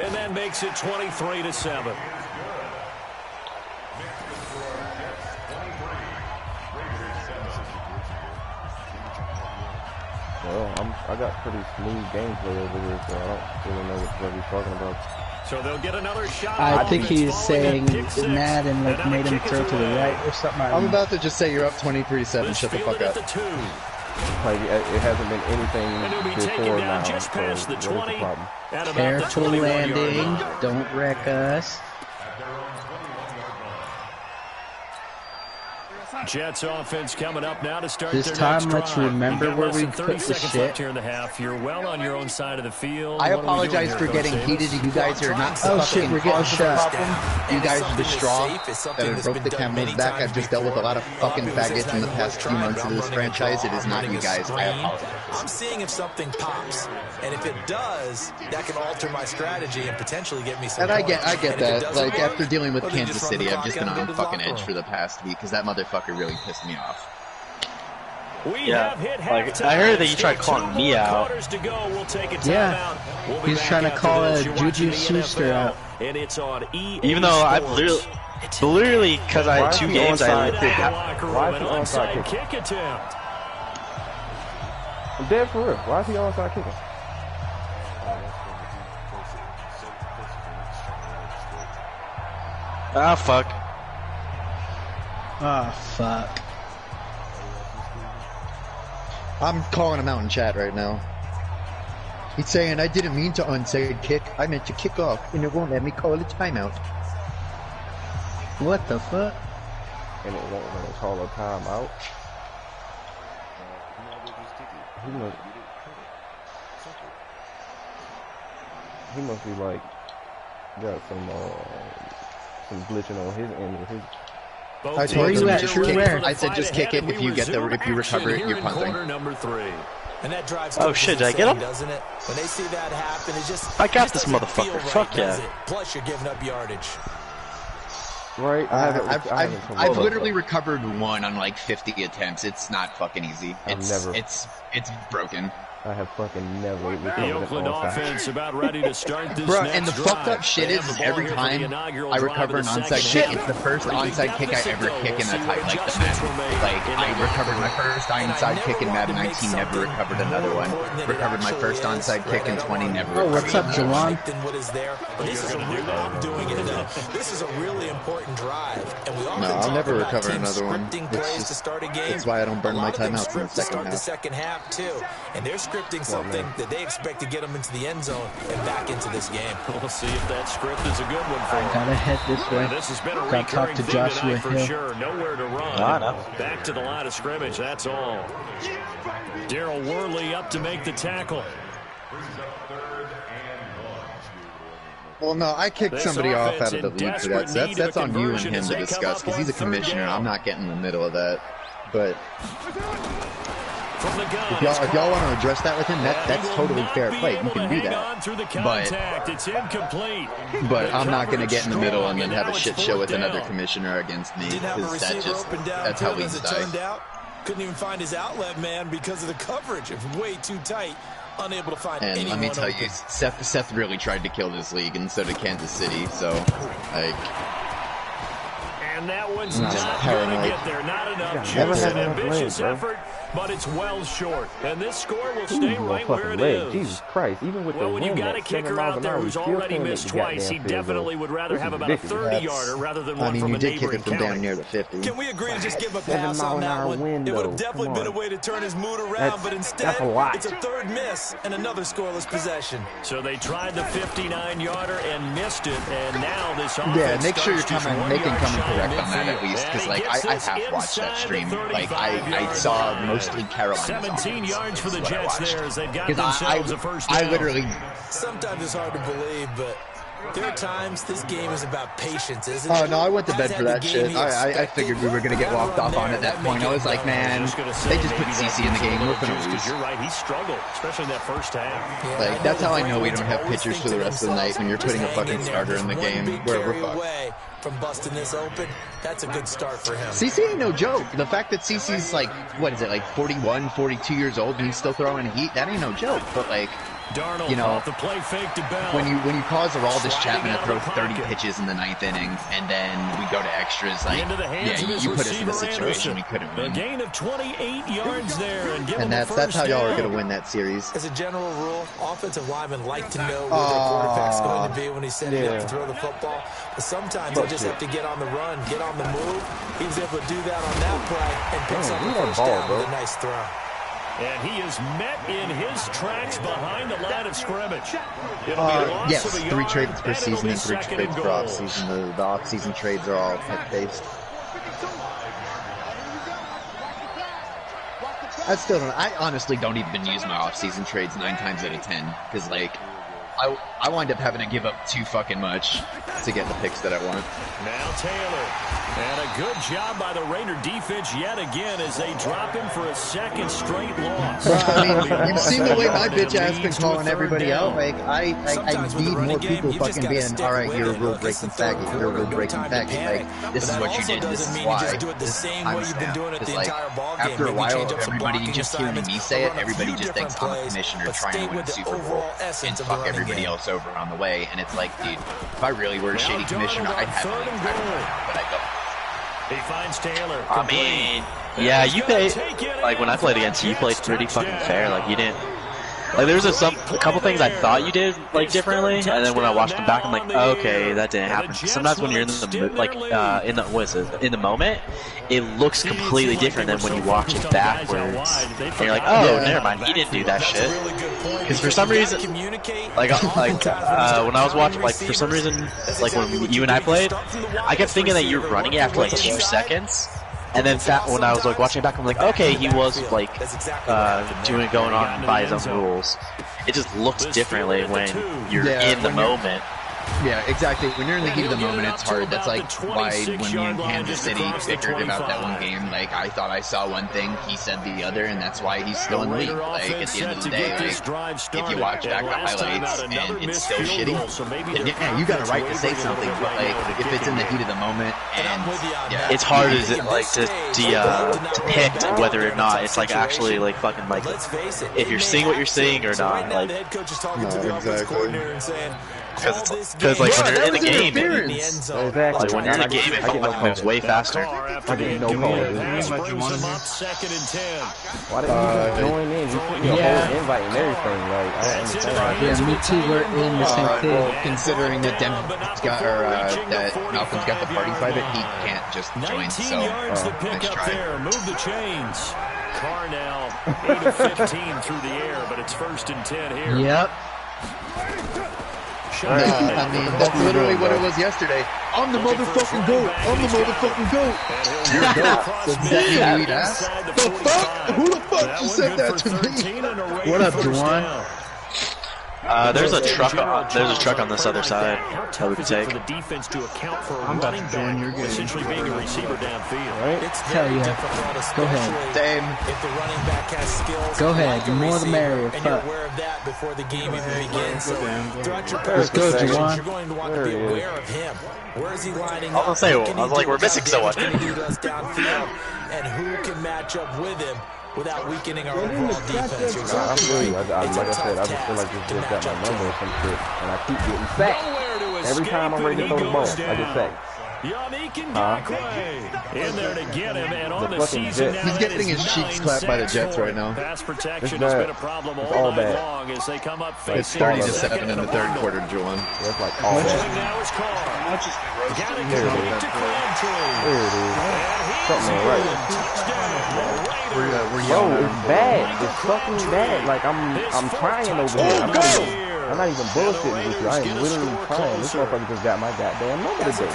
And that makes it 23-7. Well, I got pretty smooth gameplay over here, so I don't really know what he's talking about. So they'll get another shot. I think he's saying Madden like made him throw to the right or something. I'm about to just say you're up 23-7. Shut the fuck up. Like, it hasn't been anything before now. Just past the 20. Careful landing. Don't wreck us. Jets offense coming up now to start this their time. next Let's drive. remember where we put the shit. Here in the half. You're well on your own side of the field. I apologize for getting heated. You guys are not the fucking cause of the problem. You guys are the straw that broke the camel's back. I've just dealt with a lot of fucking faggots in the past few months of this franchise. It is not you guys. I apologize. I'm seeing if something pops, and if it does, that can alter my strategy and potentially get me some. And I get that. Like after dealing with Kansas City, I've just been on fucking edge for the past week because that motherfucker really pissed me off. Yeah, like I heard that you tried calling me out. Yeah, he's trying to call a Juju Schuster out. Even though I've literally, because I had 2 games, Why is he onside kicking? I'm dead for real. Why is he onside kicking? Ah, fuck. Ah, fuck. I'm calling him out in chat right now. He's saying, I didn't mean to onside kick. I meant to kick off, and it won't let me call a timeout. What the fuck? And it won't let me call a timeout. He must be like got some glitching on his end with his. I told you I said just kick it. If you recover it, you're punting. And that drives oh shit, did I get him? Doesn't it? When they see that happen, it just I got this motherfucker. Fuck yeah. Plus you're giving up yardage. Right? I've literally recovered 1 on like 50 attempts. It's not fucking easy. It's broken. I have fucking never recovered the Oakland offense about ready to start this Bro, next and the fucked up shit is every time I recover an onside kick, it's the first onside kick I ever kick in the type like the Madden. Like I recovered my first onside kick in Madden 19, never recovered another one. Recovered my first onside kick in 20, never recovered. Oh, what's up, Jawan? This is a really important drive, and we I'll never recover another one. That's why I don't burn my timeouts in the second half too. And they're scripting something that they expect to get them into the end zone and back into this game. We'll see if that script is a good one for them. Gotta head this way. This has been a gotta talk to Joshua for Hill. sure. Nowhere to run. Back to the line of scrimmage. That's all. Daryl Worley up to make the tackle. Well, no, I kicked somebody off out of the league for that. So that's on you and him to discuss because he's a commissioner. I'm not getting in the middle of that. But if y'all want to address that with him, that's totally fair play. You can do that. But I'm not going to get in the middle and then have a shit show with another commissioner against me because that's how we die. Couldn't even find his outlet man because of the coverage. It's way too tight. Unable to find anyone. And let me tell you, Seth really tried to kill this league, and so did Kansas City. So, like, and that one's not going to get there. Not enough. Just an ambitious effort, but it's well short. And this score will stay right where it is. Jesus Christ! Even with when you got a kicker out there who's already missed twice, he definitely would rather have about a 30-yarder rather than one from a neighboring county. Down near the 50. Can we agree to just give him a pass on that one? It would have definitely been a way to turn his mood around, but instead, it's a third miss and another scoreless possession. So they tried the 59-yarder and missed it, and now this offense make sure you're coming correct on that at least, because like I half watched that stream. Like I saw mostly Carolina. 17 yards for the Jets there as they've got themselves a first down. I literally. Sometimes it's hard to believe, but there are times this game is about patience, isn't it? Oh, no, I went to bed for that shit. I figured we were going to get walked off on at that point. I was like, man, they just put CC in the game. We're going to lose. You're right. He struggled, especially in that first half. Like, that's how I know we don't have pitchers for the rest of the night when you're putting a fucking starter in the game where we're fucked. From busting this open, that's a good start for him. CC ain't no joke. The fact that CC's like, what is it, like 41, 42 years old and he's still throwing heat, that ain't no joke. But like, Darnold, you know, the play fake to Bell. when you cause Aroldis Chapman to throw 30 pitches in the 9th inning, and then we go to extras, like, you put us in a situation we couldn't win. A gain of 28 yards there, and that's how y'all are going to win that series. As a general rule, offensive linemen like to know where their quarterback's going to be when he's setting up to throw the football. But sometimes they just have to get on the run, get on the move. He was able to do that on that play and picks up the first down with a nice throw. And he is met in his tracks behind the line of scrimmage. Yes, 3 trades per season and 3 trades per offseason. The offseason trades are all pick-based. I honestly don't even use my offseason trades 9 times out of 10. Because, like, I wind up having to give up too fucking much to get the picks that I want. Now Taylor. And a good job by the Raider defense yet again as they drop him for a second straight loss. I mean, you've seen the way my bitch ass been calling everybody out. Like, I need more people fucking being, all right, you're a rule breaking faggot. You're a rule breaking faggot. Like, this is what you did. This is why. This timestamp. Because, like, after a while, everybody just hearing me say it, everybody just thinks I'm a commissioner trying to win a Super Bowl and fuck everybody else over on the way. And it's like, dude, if I really were a shady commissioner, I'd have an entire lineup, but I don't. He finds Taylor. I mean, yeah, you played, like, when I played against you, you played pretty fucking fair. Like, you didn't, like, there was a couple things I thought you did, like, differently, and then when I watched them back, I'm like, oh, okay, that didn't happen. Sometimes when you're in the, like, in the moment, it looks completely different than when you watch it backwards. And you're like, oh, never mind, he didn't do that shit. Because for some reason, like when I was watching, like, for some reason, like, when you and I played, I kept thinking that you were running it after, like, 2 seconds. And then when I was, like, watching it back, I'm like, okay, he was, like, going on by his own rules. It just looks differently when you're in the moment. Yeah, exactly. When you're in the heat of the moment, it's hard. That's like why when me and Kansas City bickered about that one game, like, I thought I saw one thing, he said the other, and that's why he's still in the league. Like, at the end of the day, like, if you watch back the highlights and it's still shitty, then yeah, you got a right to say something, but, like, if it's in the heat of the moment, and yeah, it's hard as it, like, to pick whether or not it's, like, actually, like, fucking, like, if you're seeing what you're seeing or not. Like, no, exactly. Because like when you're in the game, like when you're in the game, it moves way faster. I get no call. Why did you join in? You put me a whole invite and everything. Like, I don't understand. Yeah, me too. We're in the same thing. Well, considering that Denver's got, that Malcolm's got the party private, he can't just join. So, nice try. Move the chains. Carnell, 8 of 15 through the air, but it's 1st and 10 here. Yep. No, I mean, that's literally what it was yesterday. I'm the motherfucking GOAT. I'm the motherfucking GOAT. You're GOAT. Does that mean you eat ass? The fuck? Who the fuck just said that to me? What up, Juwan? There's a truck on this other side that we can take. For the defense to account for I'm about to join your game. Essentially being a receiver downfield. Right? Hell yeah. Go ahead. Same. If the running back has skills, go ahead. The more the merrier. And you're aware of that before the game even begins. So throughout your Let's go, Juwan. You're going to want to be aware of him. Where is he lining up? I was like, we're missing someone. What can he do to us downfield? And who can match up with him without weakening our overall defense? I feel you. Like I said, I just feel like this bitch got my number or some shit, and I keep getting sacked. Every time I'm ready to throw the ball, I get sacked. In there to get him, and on the season now, he's getting his cheeks clapped by the Jets right now. Pass protection has been a problem all night long as they come up. It's 30-7 in the third quarter, Juwan. That's like all that. Now is called. There it is. Something ain't right. Yo, it's bad. It's fucking bad. Like, I'm trying over here. I'm not even bullshitting with you. I am literally trying. This motherfucker just got my goddamn number today.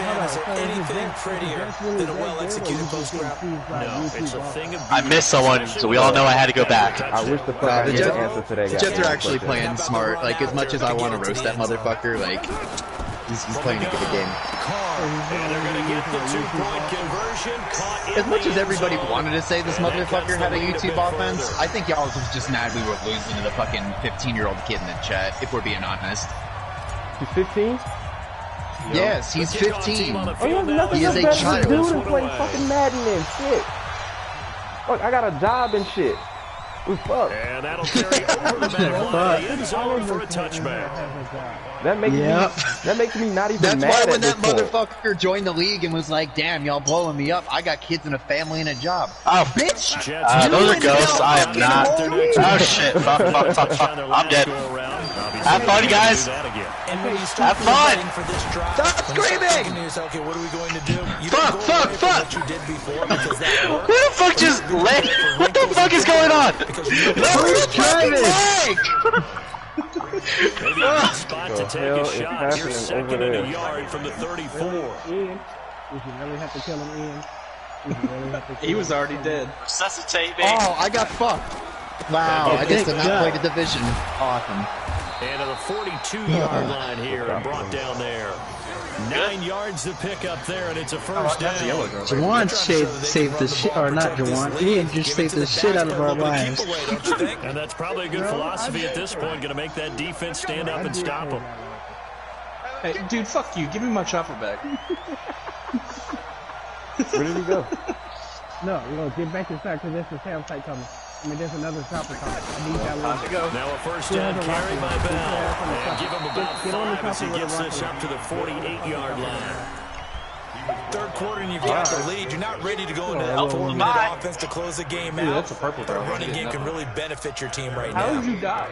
Anything prettier than a well-executed post route? No, it's a thing of I missed someone, so we all know I had to go back. I wish the fuck I had the answer to that guy. The Jets are actually playing smart. Like, as much as I want to roast that motherfucker, like, he's playing a good game. And they're going to get the 2-point conversion. As much as everybody wanted to say this motherfucker had a YouTube offense, I think y'all was just mad we were losing to the fucking 15-year-old kid in the chat, if we're being honest. He's 15? Yes, he's 15. He is a child. Dude and play fucking Madden and shit. Fuck, I got a job and shit. We fucked. And that'll carry over the back end zone for a touchback. That makes me not even That's mad why at when this that point. motherfucker joined the league and was like, damn, y'all blowing me up. I got kids and a family and a job. Oh, bitch! Those are ghosts. I am not. Oh, shit. Fuck. I'm dead. Have fun, guys. Have fun. Stop screaming! Okay, what are we going to do? Fuck. Who the fuck just left? What the fuck is going on? Who's driving? Maybe a good spot to take a shot. You're second and a yard from the 34. He was already dead. Resuscitate me. Oh, I got fucked. Wow, I guess to not play the division. Awesome. And to the 42-yard line here and brought down there. 9 yards to pick up there, and it's a first down. Juwan saved the shit, or not Juwan. Ian just saved the shit out of our lives. And that's probably a good philosophy at this point. Going to make that defense stand up and stop them. Hey, dude, fuck you. Give me my chopper back. Where did he go? No, we're going to get back inside because there's a sound site coming. I mean, there's another chopper coming. I need that one. Now a first down carry by Bell. And give him about 5 as he gets this up to the 48-yard line. Third quarter and you've got the lead. You're not ready to go into a 4-minute offense to close the game out. That's a purple but a running game can really benefit your team right now. How did you die?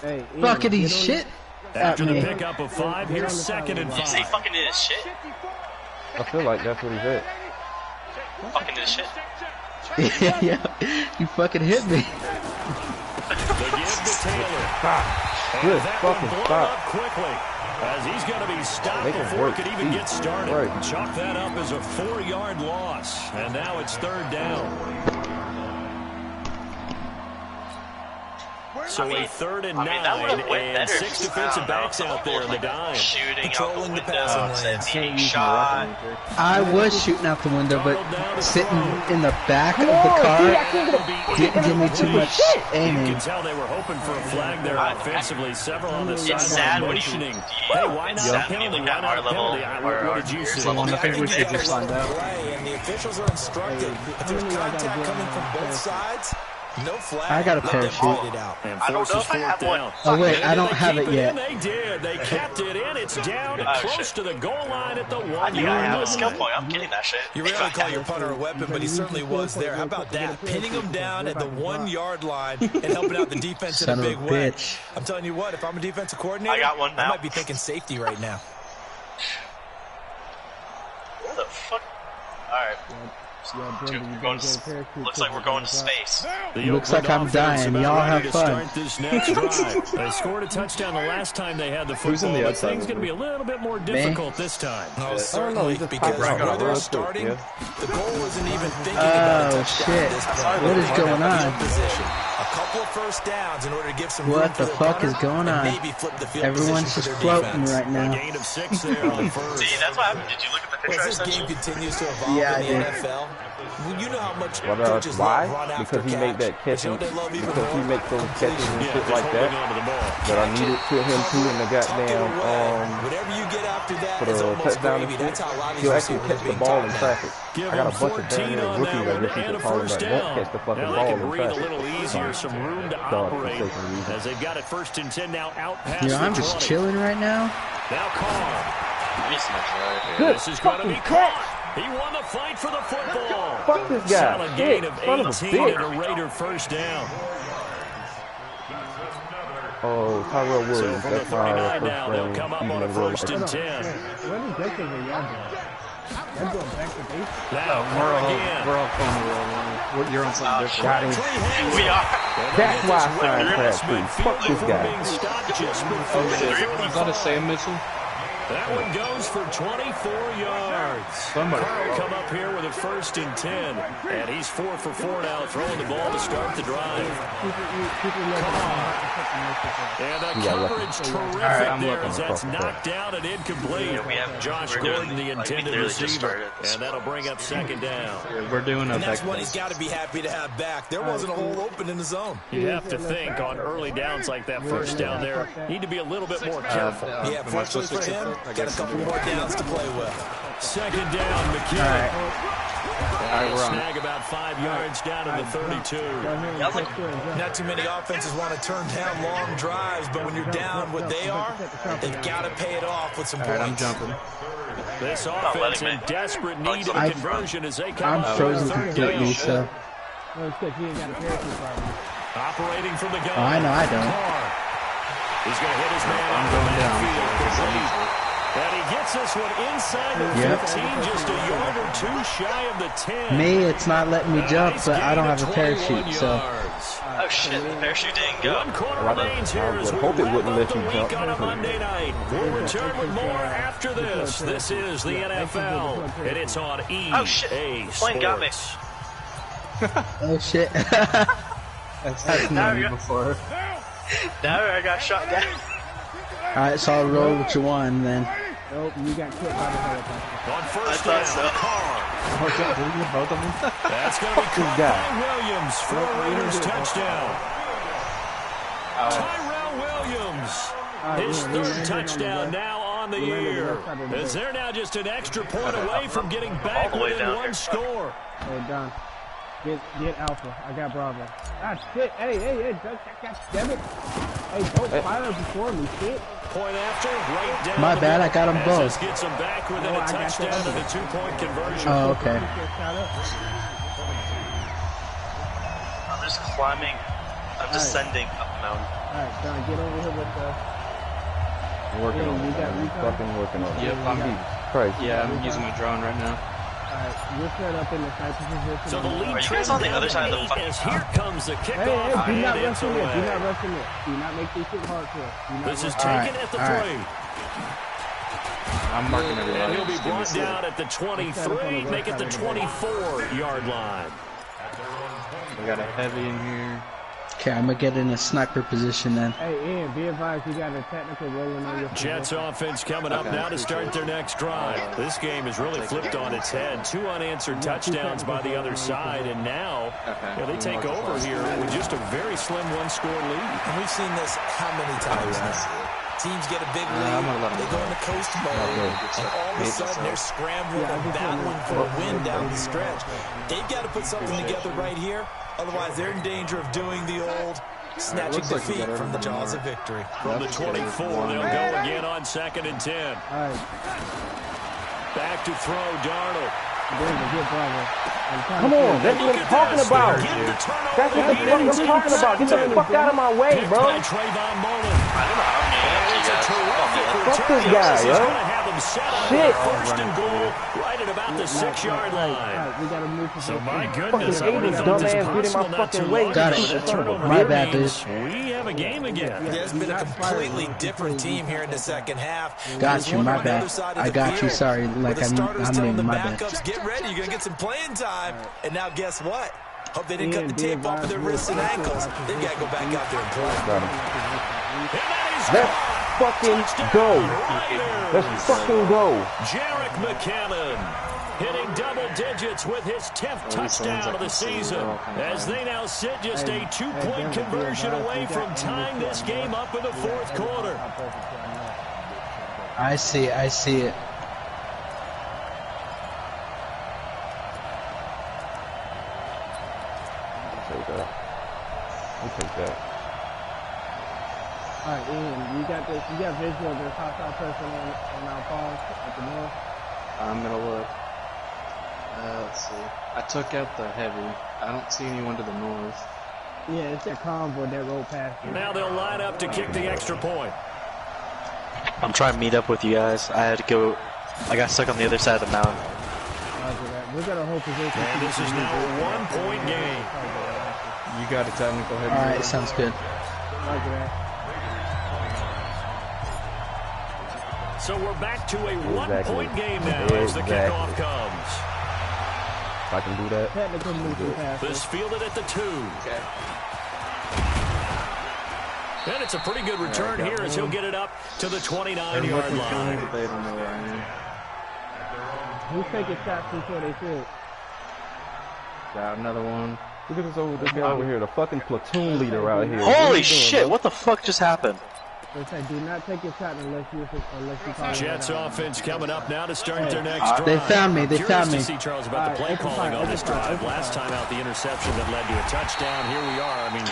Hey, Fuckity shit. After the pickup of 5, here's 2nd and 5. Did you say fucking this shit? I feel like that's what he said. Fucking this shit. Yeah, you fucking hit me. They give to Taylor. Good That fucking one blown stop. up quickly, as he's going to be stopped Make it before work. it could even get started. Right. Chalk that up as a 4-yard loss, and now it's 3rd down. So a 3rd and 9, and 6 defensive backs out there in the dime. Shooting out the window, being shot. I was shooting out the window, but sitting in the back of the car didn't give me too much You aiming. can tell they were hoping for a flag there offensively. Several on the It's sad sideline when motioning. you, Hey, why not sad when penalty? you look Why at not our level, penalty? or What did you our see? level. I think we should just find out. And the officials are instructed. If there's contact coming from both sides, no flag. I got a Let them parachute. fight it out. And I don't know forces if I have 4th one. down. Oh wait, I don't Did they have keep it yet. in? They did. They kept it in. It's down close to the goal line at the 1 I think I yard have a line. skill point. I'm getting that shit. You rarely call your punter a weapon, but he certainly was there. How about that? Pinning him down at the 1 yard line and helping out the defense in a Son of a big way. bitch. I'm telling you what, if I'm a defensive coordinator, I got one now. I might be thinking safety right now. What the fuck? Alright. Dude, we're going to, looks like we're going to space. Looks like I'm dying. Y'all have fun. This next drive. They scored a touchdown the last time they had the football, but things going to be a little bit more difficult this time. No, certainly, because where they're starting, the goal isn't even thinking Oh about a touchdown at this shit. point. What is going on? Position. A couple of first downs in order to give some room What for the their fuck punter is going and on? maybe flip the field Everyone's position just for their floating defense. right now. A gain of 6 there on the first. See, that's what happened. Did you look at the picture I As this sent game you? continues to evolve Yeah, I in the did. NFL, you know how much But coaches why? love run after Because he made that catch, You know they love even because he more makes those catches and Yeah, shit just like holding that. onto the ball. But I needed to him too in the tuck it goddamn away. Whatever you get after that for is the almost touchdown gravy. and That's shit. how a lot of these He'll actually receivers catch are the being ball taught in now. traffic. Give I got a him bunch of 14 damn on rookies that I one guess you and a could call them first that won't down. catch the fucking Now they ball can in breathe a traffic. little easier, some room to operate as they've got it 1st and 10 now out past You know, the I'm just 20. chilling right now. Now Carr. Good This is going to be fucking caught. catch. He won the fight for the football. Fuck this guy. Solid gain of Son of a 18 bitch. and a Raider first down. Oh, Tyrell So Williams. from the That's my 39 first now, they'll round come up on evening a roll. 1st and 10. What objective are y'all doing? Y'all going back to base? Now Carr again. We're all calling the roll. You're on something different. Got him. We are. That's why I signed Crab too. Fuck this guy. Is that a Sam missile? That one goes for 24 yards. Somebody. Carr come up here with a 1st and 10. And he's 4 for 4 now, throwing the ball to start the drive. And the coverage terrific there as that's knocked down and incomplete. We have Josh Gordon, the intended receiver. And that'll bring up 2nd down. We're doing And a that's what he's got to be happy to have back. There wasn't a hole open in the zone. You have to think on early downs like that first down there, need to be a little bit more careful. Yeah, fortunately for him, got a couple more downs to play with. 2nd down, McKinnon. Snag about 5 yards down to the 32. Not too many offenses want to turn down long drives, but when you're down what they are, they've got to pay it off with some points. I'm jumping. This offense in desperate need of a conversion as they come I'm up frozen with 3rd completely, down. so. No, it's because he ain't got a parachute problem. Operating from the gun. Oh, I know I don't. Carr. He's going to hit his man out of the backfield. And he gets this one inside the 15, just a yard or 2 shy of the 10. Me, it's not letting me jump, but I don't have a parachute, so. Oh shit, the parachute didn't go. 1 quarter remains here as we hope it wrap wouldn't up let the you week jump. on a Monday night. We'll return with more after this. This is the NFL, and it's on EA Oh shit, the plane got me. Oh shit. That's happened to me before. Now I got shot down. Alright, so I'll roll with you one then. Nope, you got killed by the helicopter. On first I down, thought so. Carr. Both of them. That's going to be caught by Williams for a Raiders touchdown. Tyrell Williams, his third touchdown now on the year. As they're now just an extra point away from getting back within one score. Hey, Don. Get Alpha. I got Bravo. Ah, shit. Hey, God damn it. Hey, don't fire before me, shit. Point after, right down. My bad, I got them both. This gets them back within a touchdown and a 2-point conversion. Oh, okay. I'm just climbing. I'm descending up the mountain. Alright, Don, get over here with the... Working on it. Fucking working on it. Yep, I'm using my drone right now. Alright, you're set up in the sniper position. So the lead Are you guys on the other side of the fucking as here comes the kickoff. Hey, do not and rush it's in there. Do away. not rush in there. Do not make this shit hard for us. This is taken at the 3. I'm marking everybody. And he'll be brought down at the 23, make it the 24-yard line. We got a heavy in here. Okay, I'm gonna get in a sniper position then. Hey, Ian, be advised you got a technical rolling on your Jets offense coming up now to start their next drive. This game is really flipped on its head. 2 unanswered touchdowns by the other side, and now they take over here with just a very slim one-score lead. And we've seen this how many times now? Teams get a big lead, they go into coast mode, and all of a sudden they're scrambling and battling for a win down the stretch. They've got to put something together right here, otherwise they're in danger of doing the old snatching defeat from the jaws of victory. From the 24, they'll go again on 2nd and 10. Back to throw, Darnold. Come on, that's what I'm talking about. That's what the fuck I'm talking about. Get the fuck out of my way, bro. Fuck this guy, yo. Shit. First and goal, right at about the 6-yard line. So my goodness, I would have thought this possible not too long. Got it. My bad, dude. We have a game again. There's been a completely different team here in the second half. Got you, my bad. I got you, sorry. Like, I'm in my bad. Get ready, you're going to get some playing time. And now guess what? Hope they didn't cut the tape off of their wrists and ankles. They've got to go back out there and play. Let's fucking go. Let's fucking go. Jarek McCannon hitting double digits with his 10th touchdown of the season as they now sit just a 2-point conversion away from tying this game up in the 4th quarter. I see it. I'll take that. Alright, Ian, you got visual of this hostile person on our pause at the north. I'm gonna look. Let's see. I took out the heavy. I don't see anyone to the north. Yeah, it's that convoy that rolled past you. Now they'll line up to kick the extra point. I'm trying to meet up with you guys. I got stuck on the other side of the mountain. We're gonna hold position. And this is now a 1-point game. You got a technical heavy. Alright, sounds good. So we're back to a 1-point game now as the kickoff comes. If I can do that. This fielded at the 2. Okay. And it's a pretty good return here as he'll get it up to the 29-yard line. They don't know where I am. Who's taking shots before they shoot? Got another one. Look at this guy over here, the fucking platoon leader out here. Holy shit, what the fuck just happened? They say do not take your shot unless you call Jets offense coming up now to start their next drive. They found me. Curious to see, Charles, about the play calling on this drive. Last time out, the interception that led to a touchdown. Here we are. I mean,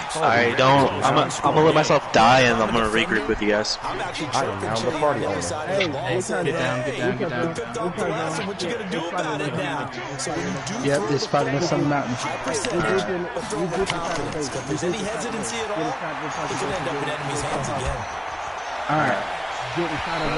I'm gonna let myself die and I'm gonna regroup with you guys. I'm actually I am now the party owner. Hey, Get down. What you gonna do about it now? So when you do Yep, they spotted us on the mountain. If there's any hesitancy at all, it could end up in enemy's hands again. Alright.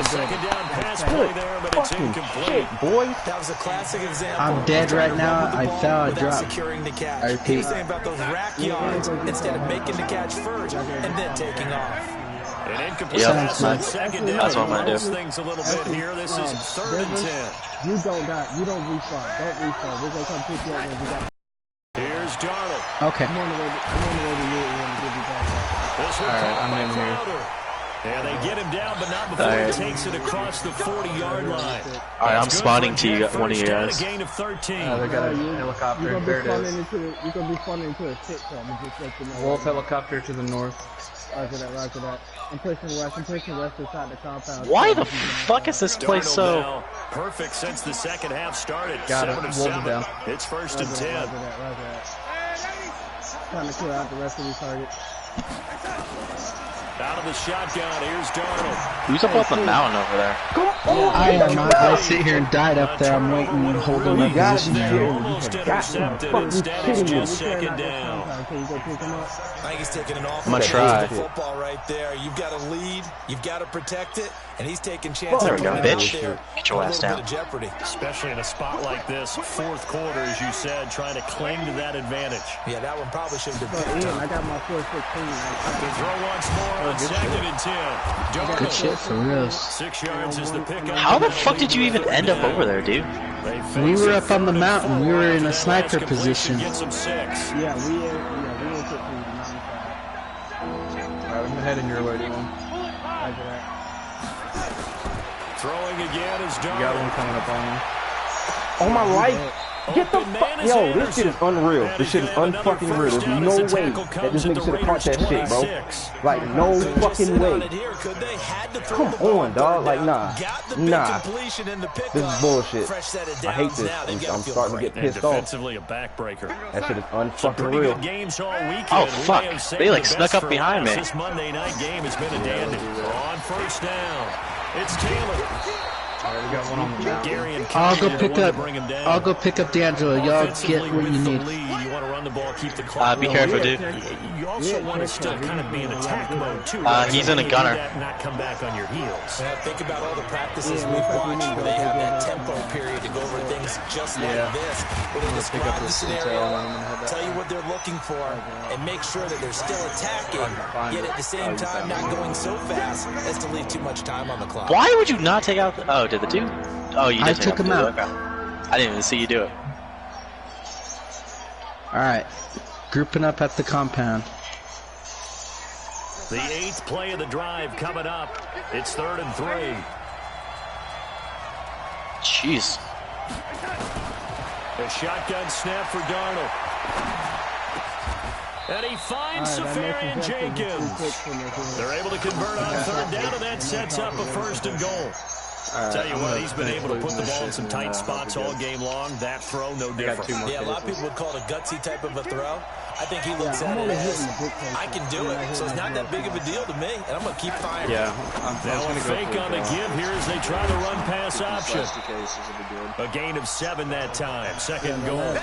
second down pass play there, but it's incomplete. Boys. That was a classic example. I'm dead right now. I fell, I dropped. Securing the catch. I repeat. Saying about those rack yards instead of making the catch first and then taking off. An incomplete Yep, pass on second down. that's what I'm gonna do. Things a little bit here. This is 3rd and 10. You don't die. You don't respawn. Don't respawn. We're gonna come pick you up when we got. Here's Darnold. Okay. I'm on the way to you and give you back. Alright, I'm in here. And they get him down, but not before he takes it across the 40-yard line. Alright, I'm spawning to you, one of you guys. They got a helicopter. There it is. You're going to be spawning into a sitcom. Just like the Wolf helicopter to the north. Roger that. I'm pushing west inside the compound. Why the fuck is this place so... Perfect since the second half started. Got it. 7-7. Down. It's first and 10. Roger that. Trying to clear out the rest of these targets. Out of the shotgun, here's Darnold. Who's up on the mountain over there? I am not. I sit here and died up there. I'm waiting and holding my position there. Almost intercepted. Instead, it's just second down. I think he's taking an awful I'm gonna try. football right there. You've got to lead, you've got to protect it, and he's taking chances. There we go, bitch. Get your ass down. Jeopardy. Especially in a spot like this, fourth quarter, as you said, trying to cling to that advantage. Yeah, that one probably should have been But picked Ian, up. I got my 4-16. The throw once more on second and 10. Darnold. Good shit for real. 6 yards is the pickup. How the fuck did you even end up over there, dude? We were up on the mountain. We were in a sniper position. Get some 6. Yeah, we in 15. Alright, I'm heading your way, Dylan. Roger that. Throwing again is You got one Darnold. coming up on you. Oh my life! Get the fuck! Yo, this shit is unreal. This shit is unfucking real. There's no way that this nigga should have caught that shit, bro. Like, no fucking way. Come on, dog. Like, nah. This is bullshit. I hate this. I'm starting to get pissed off. Defensively, a backbreaker. That shit is unfucking Pretty real. good games all weekend. Oh, We fuck. may have saved They, like, the snuck best up for behind last. me. This Monday night game has been a dandy. On first down, it's Taylor. Alright, we got one on the mountain. Gary and I'll go Kelsey pick want to up. bring him down. I'll go pick up D'Angelo. Y'all get Offensively, what you with the need. lead, you want to run the ball, keep the clock. Be careful, dude. You also want to still kind of be in attack mode too. He's in a gunner. Not come back on your heels. Yeah, think about all the practices we've watched where they have that tempo period to go over things just like this. Where they describe the scenario, tell you what they're looking for, and make sure that they're still attacking, yet at the same time not going so fast as to leave too much time on the clock. Why would you not take out the... Oh, did the dude? Oh, you did I take took him out. Okay. I didn't even see you do it. Alright. Grouping up at the compound. The 8th play of the drive coming up. It's 3rd and 3. Jeez. A shotgun snap for Darnold. And he finds Safarian Jenkins. They're able to convert on 3rd down, and that sets up a 1st and goal. Tell you what, he's been able to put the ball in some tight spots all game long. That throw, no different. Yeah, a lot of people would call it a gutsy type of a throw. I think he looks at it as, I can do it, so it's not that big of a deal to me, and I'm going to keep firing. Yeah. Now a fake on the give here as they try the run-pass option. A gain of 7 that time. 2nd goal.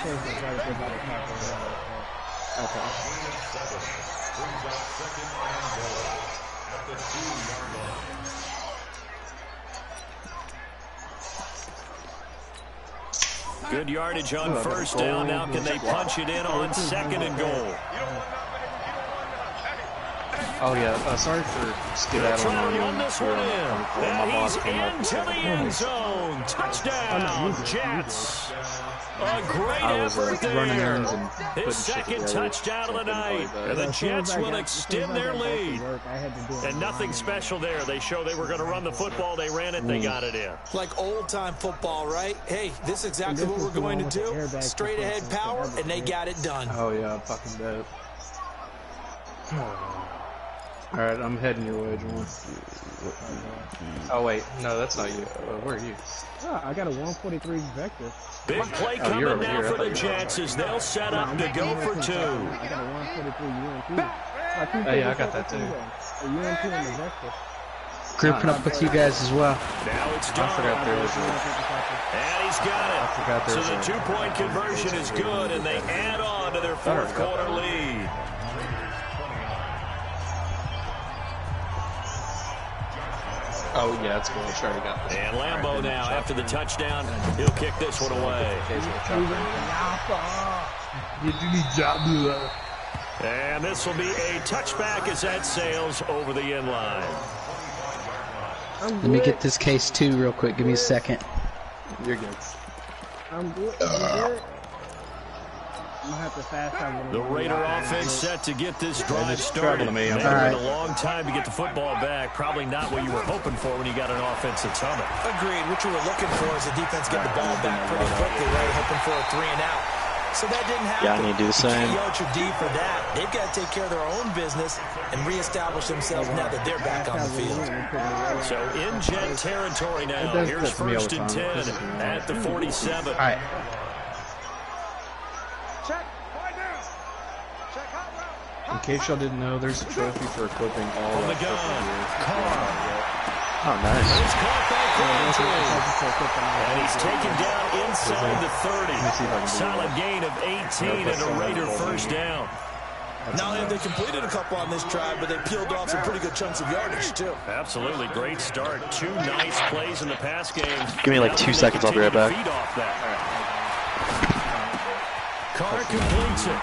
Good yardage on 1st down. Now can they punch it in on 2nd and goal? Oh yeah, sorry for skedaddling on this one in. And he's into the end zone. Touchdown, Jets. A great effort there. His 2nd touchdown of the night. And the Jets will extend their lead. And nothing special there. They show they were going to run the football. They ran it. They got it in. Like old-time football, right? Hey, this is exactly what we're going to do. Straight ahead power, and they got it done. Oh yeah, fucking dope. Alright, I'm heading your way, John. Oh wait, no, that's not you. Where are you? Oh, I got a 143 vector. Big play coming now for the Jets as they'll set up to go for 2. I got a 143 UMP. Oh yeah, I got that too. A UMP on the vector. Grouping up with you guys as well. Now it's I forgot there was and he's got it. So the 2-point conversion is good, and they add on to their 4th quarter lead. Oh yeah, that's cool. I already got this. And Lambeau now, after the touchdown, he'll kick this one away. And this will be a touchback as that sails over the end line. Let me get this case too real quick. Give me a second. You're good. I'm good. I'm good. gonna have to fast travel. The Raider offense set to get this drive started. They went a long time to get the football back. Probably not what you were hoping for when you got an offense that's humming. Agreed. What you were looking for is the defense getting the ball back pretty quickly, right? Hoping for a 3-and-out. So that didn't happen. Yeah, I need to do the same. You can't yell at your D for that. They've got to take care of their own business and reestablish themselves now that they're back on the field. So in Jet territory now. Here's 1st and 10 at the 47. All right. In case y'all didn't know, there's a trophy for equipping all the gun. Oh, nice. And he's taken down inside the 30. Solid gain of 18 and a Raider first down. Not only have they completed a couple on this drive, but they peeled off some pretty good chunks of yardage, too. Absolutely. Great start. 2 nice plays in the pass game. Give me like 2 seconds, I'll be right back. Carr completes it.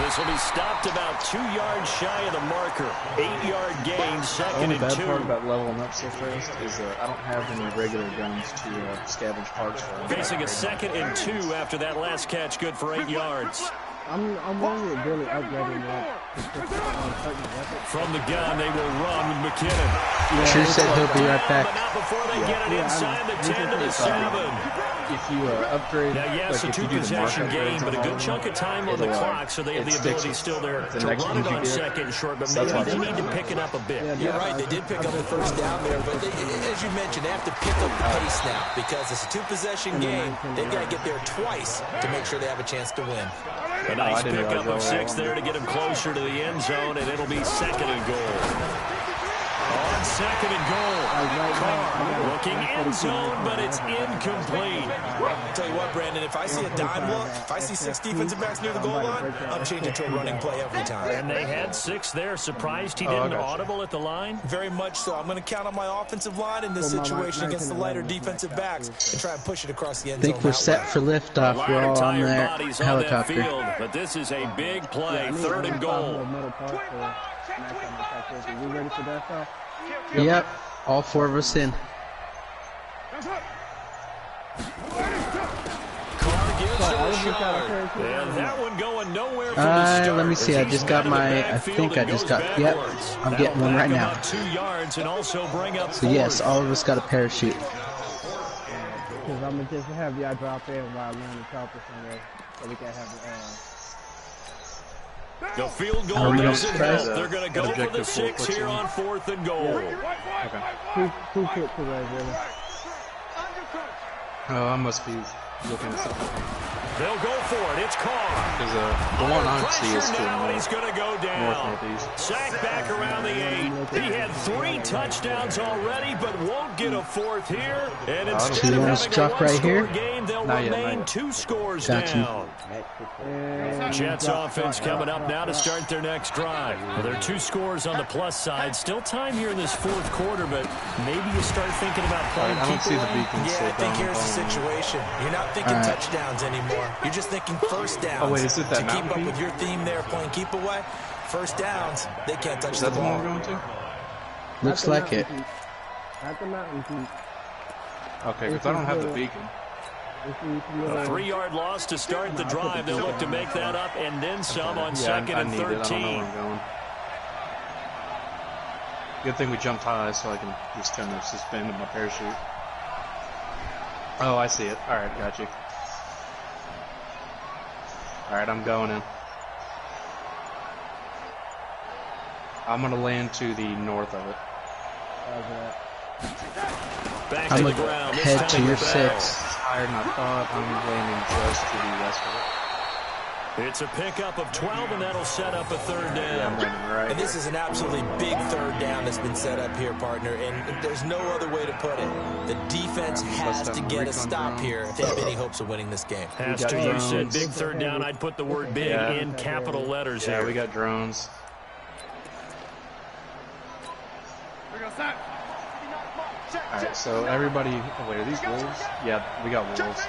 This will be stopped about 2 yards shy of the marker. 8-yard gain, second and 2. The only bad part about leveling up so fast is I don't have any regular guns to scavenge parts for. Facing a 2nd and 2 after that last catch, good for 8 yards. I'm wondering if really upgrading that. From the gun, they will run with McKinnon. True said he'll be right back. Not before they get it inside the 10 to the 7. If you upgrade, now, yes, like a 2-possession game, but a good chunk of time on the clock, so they have the ability still there to run it on 2nd and short, but maybe they need to pick it up a bit. You're right, they did pick up the first down there, but as you mentioned, they have to pick up the pace now because it's a 2-possession game. They've got to get there twice to make sure they have a chance to win. A nice pickup of 6 there to get him closer to the end zone, and it'll be 2nd and goal. On 2nd and goal, Carr looking end zone, but it's incomplete. I'll tell you what, Brandon, if I see a dime look, if I see 6 defensive backs near the goal line, I'm changing to a running play every time. And they had 6 there. Surprised he didn't audible at the line? Very much so. I'm going to count on my offensive line in this situation against the lighter defensive backs and try and push it across the end zone. I think we're set for liftoff. We're all on that helicopter. Field, but this is a big play. 3rd and goal. We ready for that stuff? Yep, all 4 of us in. And that one going nowhere from the start. Let me see. I just got my. I think I just got. Yep, I'm getting one right now. 2 yards and also bring up so yes, all of us got a parachute. Because I'm gonna just have y'all drop in while I learn the chopper somewhere, so we can have the field goal doesn't help. They're going to go for the 6 here on 4th and goal. Okay. Two kicks away, really. Oh, I must be looking at something. They'll go for it. It's Carr. There's the one I see is now, he's going to go down. Northeast. Sack back around the 8. He had 3 touchdowns already, but won't get a 4th here. And instead of having a one-score game, they'll remain 2 scores down. Jets offense coming up now to start their next drive. Well, there are 2 scores on the plus side. Still time here in this 4th quarter, but maybe you start thinking about playing keep away. Yeah, I think here's the situation. You're not thinking touchdowns anymore. You're just thinking first downs. Oh, wait, is it that to keep up with your theme there, playing keep away? First downs, they can't touch the ball. Is that the one we're going to? Looks like it. At the mountain peak. Okay, because I don't have the beacon. A 3-yard loss to start the drive. They'll look to make that up and then some on 2nd and 13. I don't know where I'm going. Good thing we jumped high so I can just kind of suspend my parachute. Oh, I see it. Alright, got you. Alright, I'm going in. I'm going to land to the north of it. I'm going to head to your 6. Higher than I thought. I'm landing just to the west of it. It's a pickup of 12, and that'll set up a 3rd down. Yeah, I'm landing right. And this is an absolutely big 3rd down that's been set up here, partner, and there's no other way to put it. The defense has to get a stop here if they have any hopes of winning this game. Has to. You said big 3rd down. I'd put the word big in capital letters here. Yeah, we got drones. Alright, so everybody... Oh, wait, are these wolves? Yeah, we got wolves.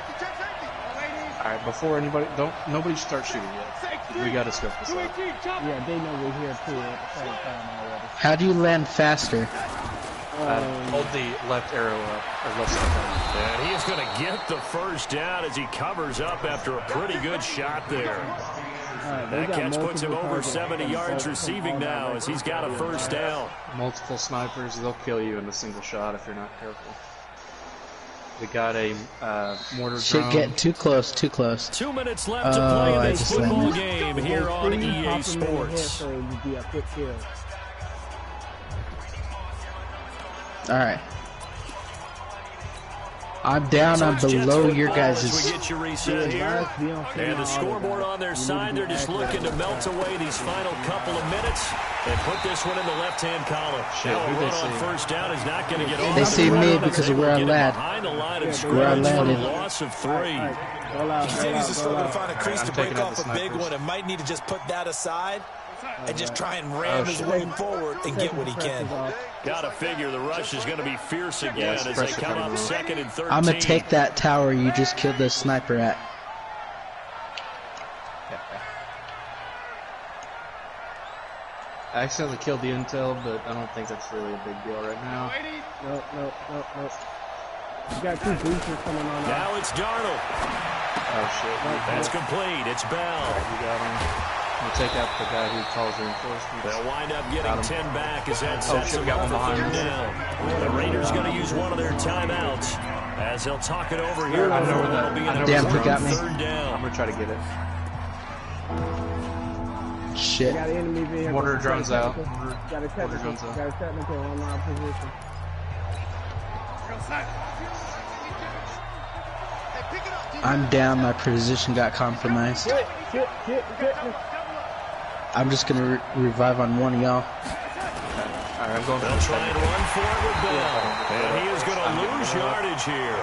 Alright, before anybody... Nobody start shooting yet. We gotta scope this out. Yeah, they know we're here too at the same time already. How do you land faster? Hold the left arrow up, or left side down. And he is going to get the first down as he covers up after a pretty good shot there. That catch puts him over 70 yards receiving now as he's got a first down. Multiple snipers, they'll kill you in a single shot if you're not careful. We got a mortar drone. Shit, getting too close, too close. 2 minutes left to play in this football game here on EA Sports. Alright. I'm down, I'm below your guys'. We get you reset here. And the scoreboard on their side, they're just looking to melt away these final couple of minutes and put this one in the left-hand column. Now a run on first down is not going to get over. They see me because of where I landed. Behind the line of scrimmage for a loss of 3. He said he's just looking to find a crease to break off a big one and might need to just put that aside and just try and ram his way forward and get what he can. Gotta figure the rush is going to be fierce again as they come up 2nd and 13. I'm going to take that tower you just killed the sniper at. I accidentally killed the intel, but I don't think that's really a big deal right now. Nope. You got 2 boosters coming on. Now it's Darnold. Oh shit. That's complete. It's Bell. You got him. We'll take out the guy who calls reinforcements. They'll wind up getting 10 back as that sets them up for 3rd down. The Raiders going to use one of their timeouts as they'll talk it over here. I know where that will be. Damn, he got me. 3rd down. I'm going to try to get it. Shit. Mortar drones out. Got a technical online position. I'm down, my position got compromised. I'm just going to revive on one of y'all. Alright, I'm going. They'll try and run for it with Bell. And he is going to lose yardage here.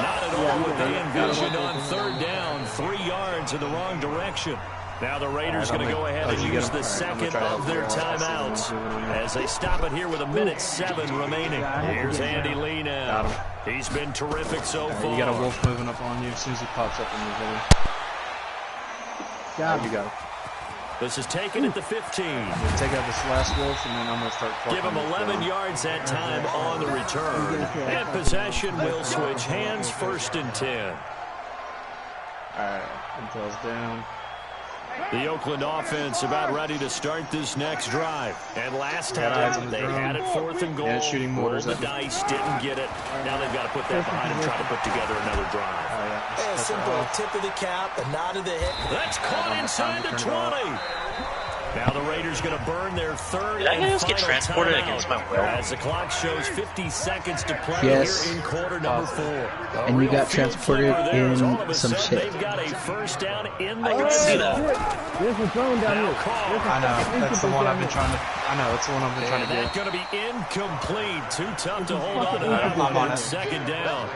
Not at all what they envisioned on 3rd down. 3 yards in the wrong direction. Now the Raiders going to go ahead and use the second of their timeouts as they stop it here with 1:07 remaining. Here's Andy Lee now. He's been terrific so far. You got a wolf moving up on you as soon as he pops up in your head. You got it. This is taken at the 15. Take out this last wolf, and then I'm going to start. Give him 11 yards that time on the return. And possession will switch hands, 1st and 10. Alright, intel's down. The Oakland offense about ready to start this next drive. And last time, they had it 4th and goal. Yeah, shooting mortars. Rolled the dice, didn't get it. Now they've got to put that behind them, try to put together another drive. A simple tip of the cap, a nod of the hip. That's caught inside the 20. Now the Raiders going to burn their 3rd Did I and just get final transported timeout against my will? as the clock shows 50 seconds to play Yes. here in quarter number 4. And you got transported in some shit. They've got a first down in the I can see that. There's a drone down here. I know. That's the one I've been trying to. I know. That's the one I've been trying to That's get. going to be incomplete. Too tough to hold on to that I'm on on it. 2nd down.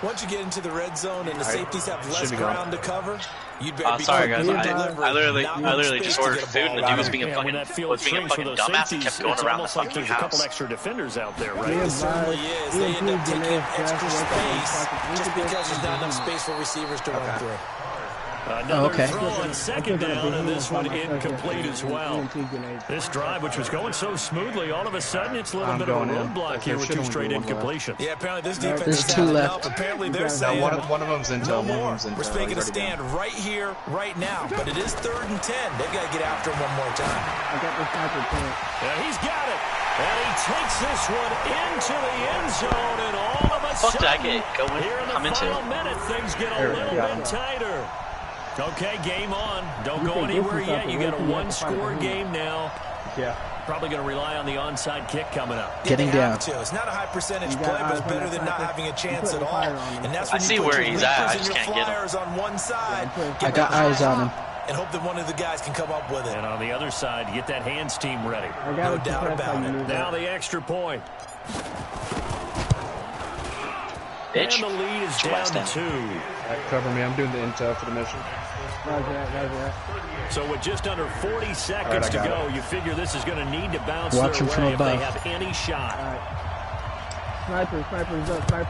Once you get into the red zone and the safeties have less ground to cover, you'd better be sorry guys, quick to I deliver, literally not just much ordered space to get a food and the ball dude was out. being a When that fucking field shrinks for those dumbass and safeties, kept going it's around the almost like fucking there's a couple house. extra defenders out there, right? It certainly is. They end up taking extra space just because there's not enough space for receivers to run through. Another throw on 2nd down, and this one incomplete as well. This drive, which was going so smoothly, all of a sudden it's a little bit of a roadblock here with 2 straight incompletions. Yeah, apparently this defense There's is 2 having left. enough. Apparently they're saying One of them's intel. no One more. of them's intel. We're making a He's already stand right here, right now. But it is 3rd and 10. They've got to get after him one more time. I got the sniper point. Yeah, he's got it. And he takes this one into the end zone, and all of a Fuck did I sudden, get going? here in the I'm into final it. minute, things get a little bit tighter. Okay, game on. Don't go anywhere yet. You got a 1-score game now. Yeah. Probably going to rely on the onside kick coming up. Getting down. It's not a high percentage play, but it's better than not having a chance at all. And that's when I see where he's at. I just can't get him. on one side. I got eyes on him. And hope that one of the guys can come up with it. And on the other side, get that hands team ready. No doubt about it. Now the extra point. Bitch. And the lead is down to 2. Cover me. I'm doing the intel for the mission. So with just under 40 seconds to go, you figure this is going to need to bounce Watch their him from way if they above. have any shot. Sniper's up. I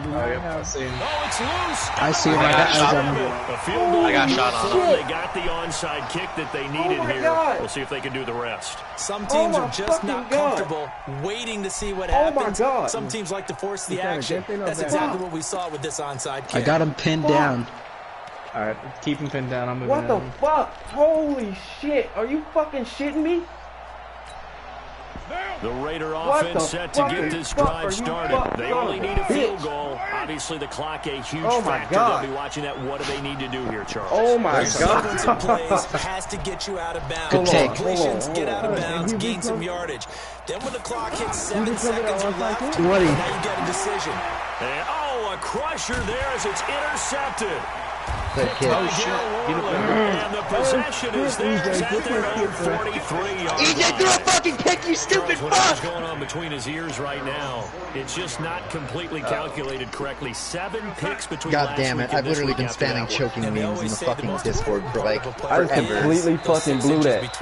do not have. Oh, it's loose. I see him. I got eyes on him. A field goal. I got shot on him. They got the onside kick that they needed here. God. We'll see if they can do the rest. Some teams are just not comfortable waiting to see what happens. God. Some teams like to force the Is that a action. good thing or That's bad? exactly what we saw with this onside kick. I got him pinned down. Alright, keep him pinned down. I'm moving What the in. fuck? Holy shit. Are you fucking shitting me? The Raider offense set to get this drive started. They only need a field goal. Obviously, the clock a huge factor. They'll be watching that. What do they need to do here, Charles? Oh my God! Sequence of plays has to get you out of bounds. Completions, get out of bounds, gain some yardage. Then when the clock hits 7 seconds or left, now you get a decision. And, a crusher there as it's intercepted. Good kick. Oh shit! Get it back. And the possession is there at their own 43-yard line. EJ threw a fucking kick, you stupid Charles, fuck! what's going on between his ears right now? It's just not completely calculated correctly. 7 picks between God last damn week it, and I've this literally week been after spamming that choking memes in the fucking Discord for like I forever. completely fucking blew that.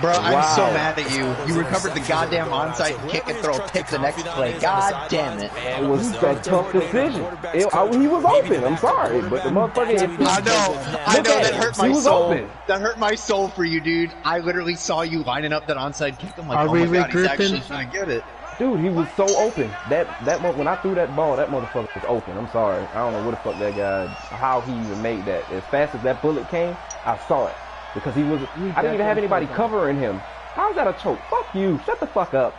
Bro, I'm so mad at you. You recovered the goddamn onside kick and throw a pick the next play. God damn it. It was a tough decision. He was open. I'm sorry, but the motherfucker. I know that hurt my soul. Open. That hurt my soul for you, dude. I literally saw you lining up that onside kick. I'm like, Are oh we my god, he's actually regrouping? trying to get it. Dude, he was so open. When I threw that ball, that motherfucker was open. I'm sorry. I don't know what the fuck that guy, how he even made that. As fast as that bullet came, I saw it. Because I didn't even have anybody covering him. How's that a choke? Fuck you. Shut the fuck up.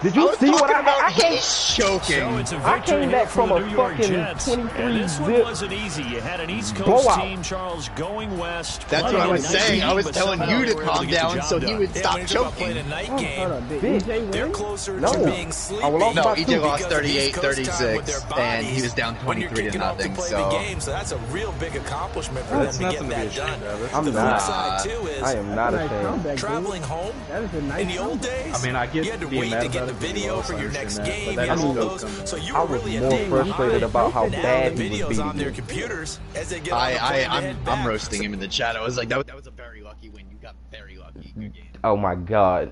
Did you see what I came choking? So I came back from a fucking 23 and this one zip wasn't easy. You had an East Coast blowout. team, Charles, going west. That's what I was saying. I was but telling somehow you to they were able calm get the down job so he done. would stop choking. Playing a night game. Hold on, did EJ They're win? closer No. to being sleepy. I lost No, by EJ 2. lost Because of East Coast time with 38-36, their and he was down when you're 23 to kicking off nothing. play So the game, so that's a real big accomplishment for That's them to nothing get to be that done. ashamed of. I'm The flip not. side too is I am not Nice ashamed. comeback, dude. traveling home. That is a nice In the old comeback. days, I mean, I get you had to being wait mad to get about the it, but video also for your understand next that, but game that and is all still those. coming. So you I were was really a more day frustrated behind. about how Now bad the he was videos beating on their me. computers as they get on the plane to head I'm back. roasting him in the chat. I was like, that was a very lucky win. You got very lucky. Good game. Oh my God.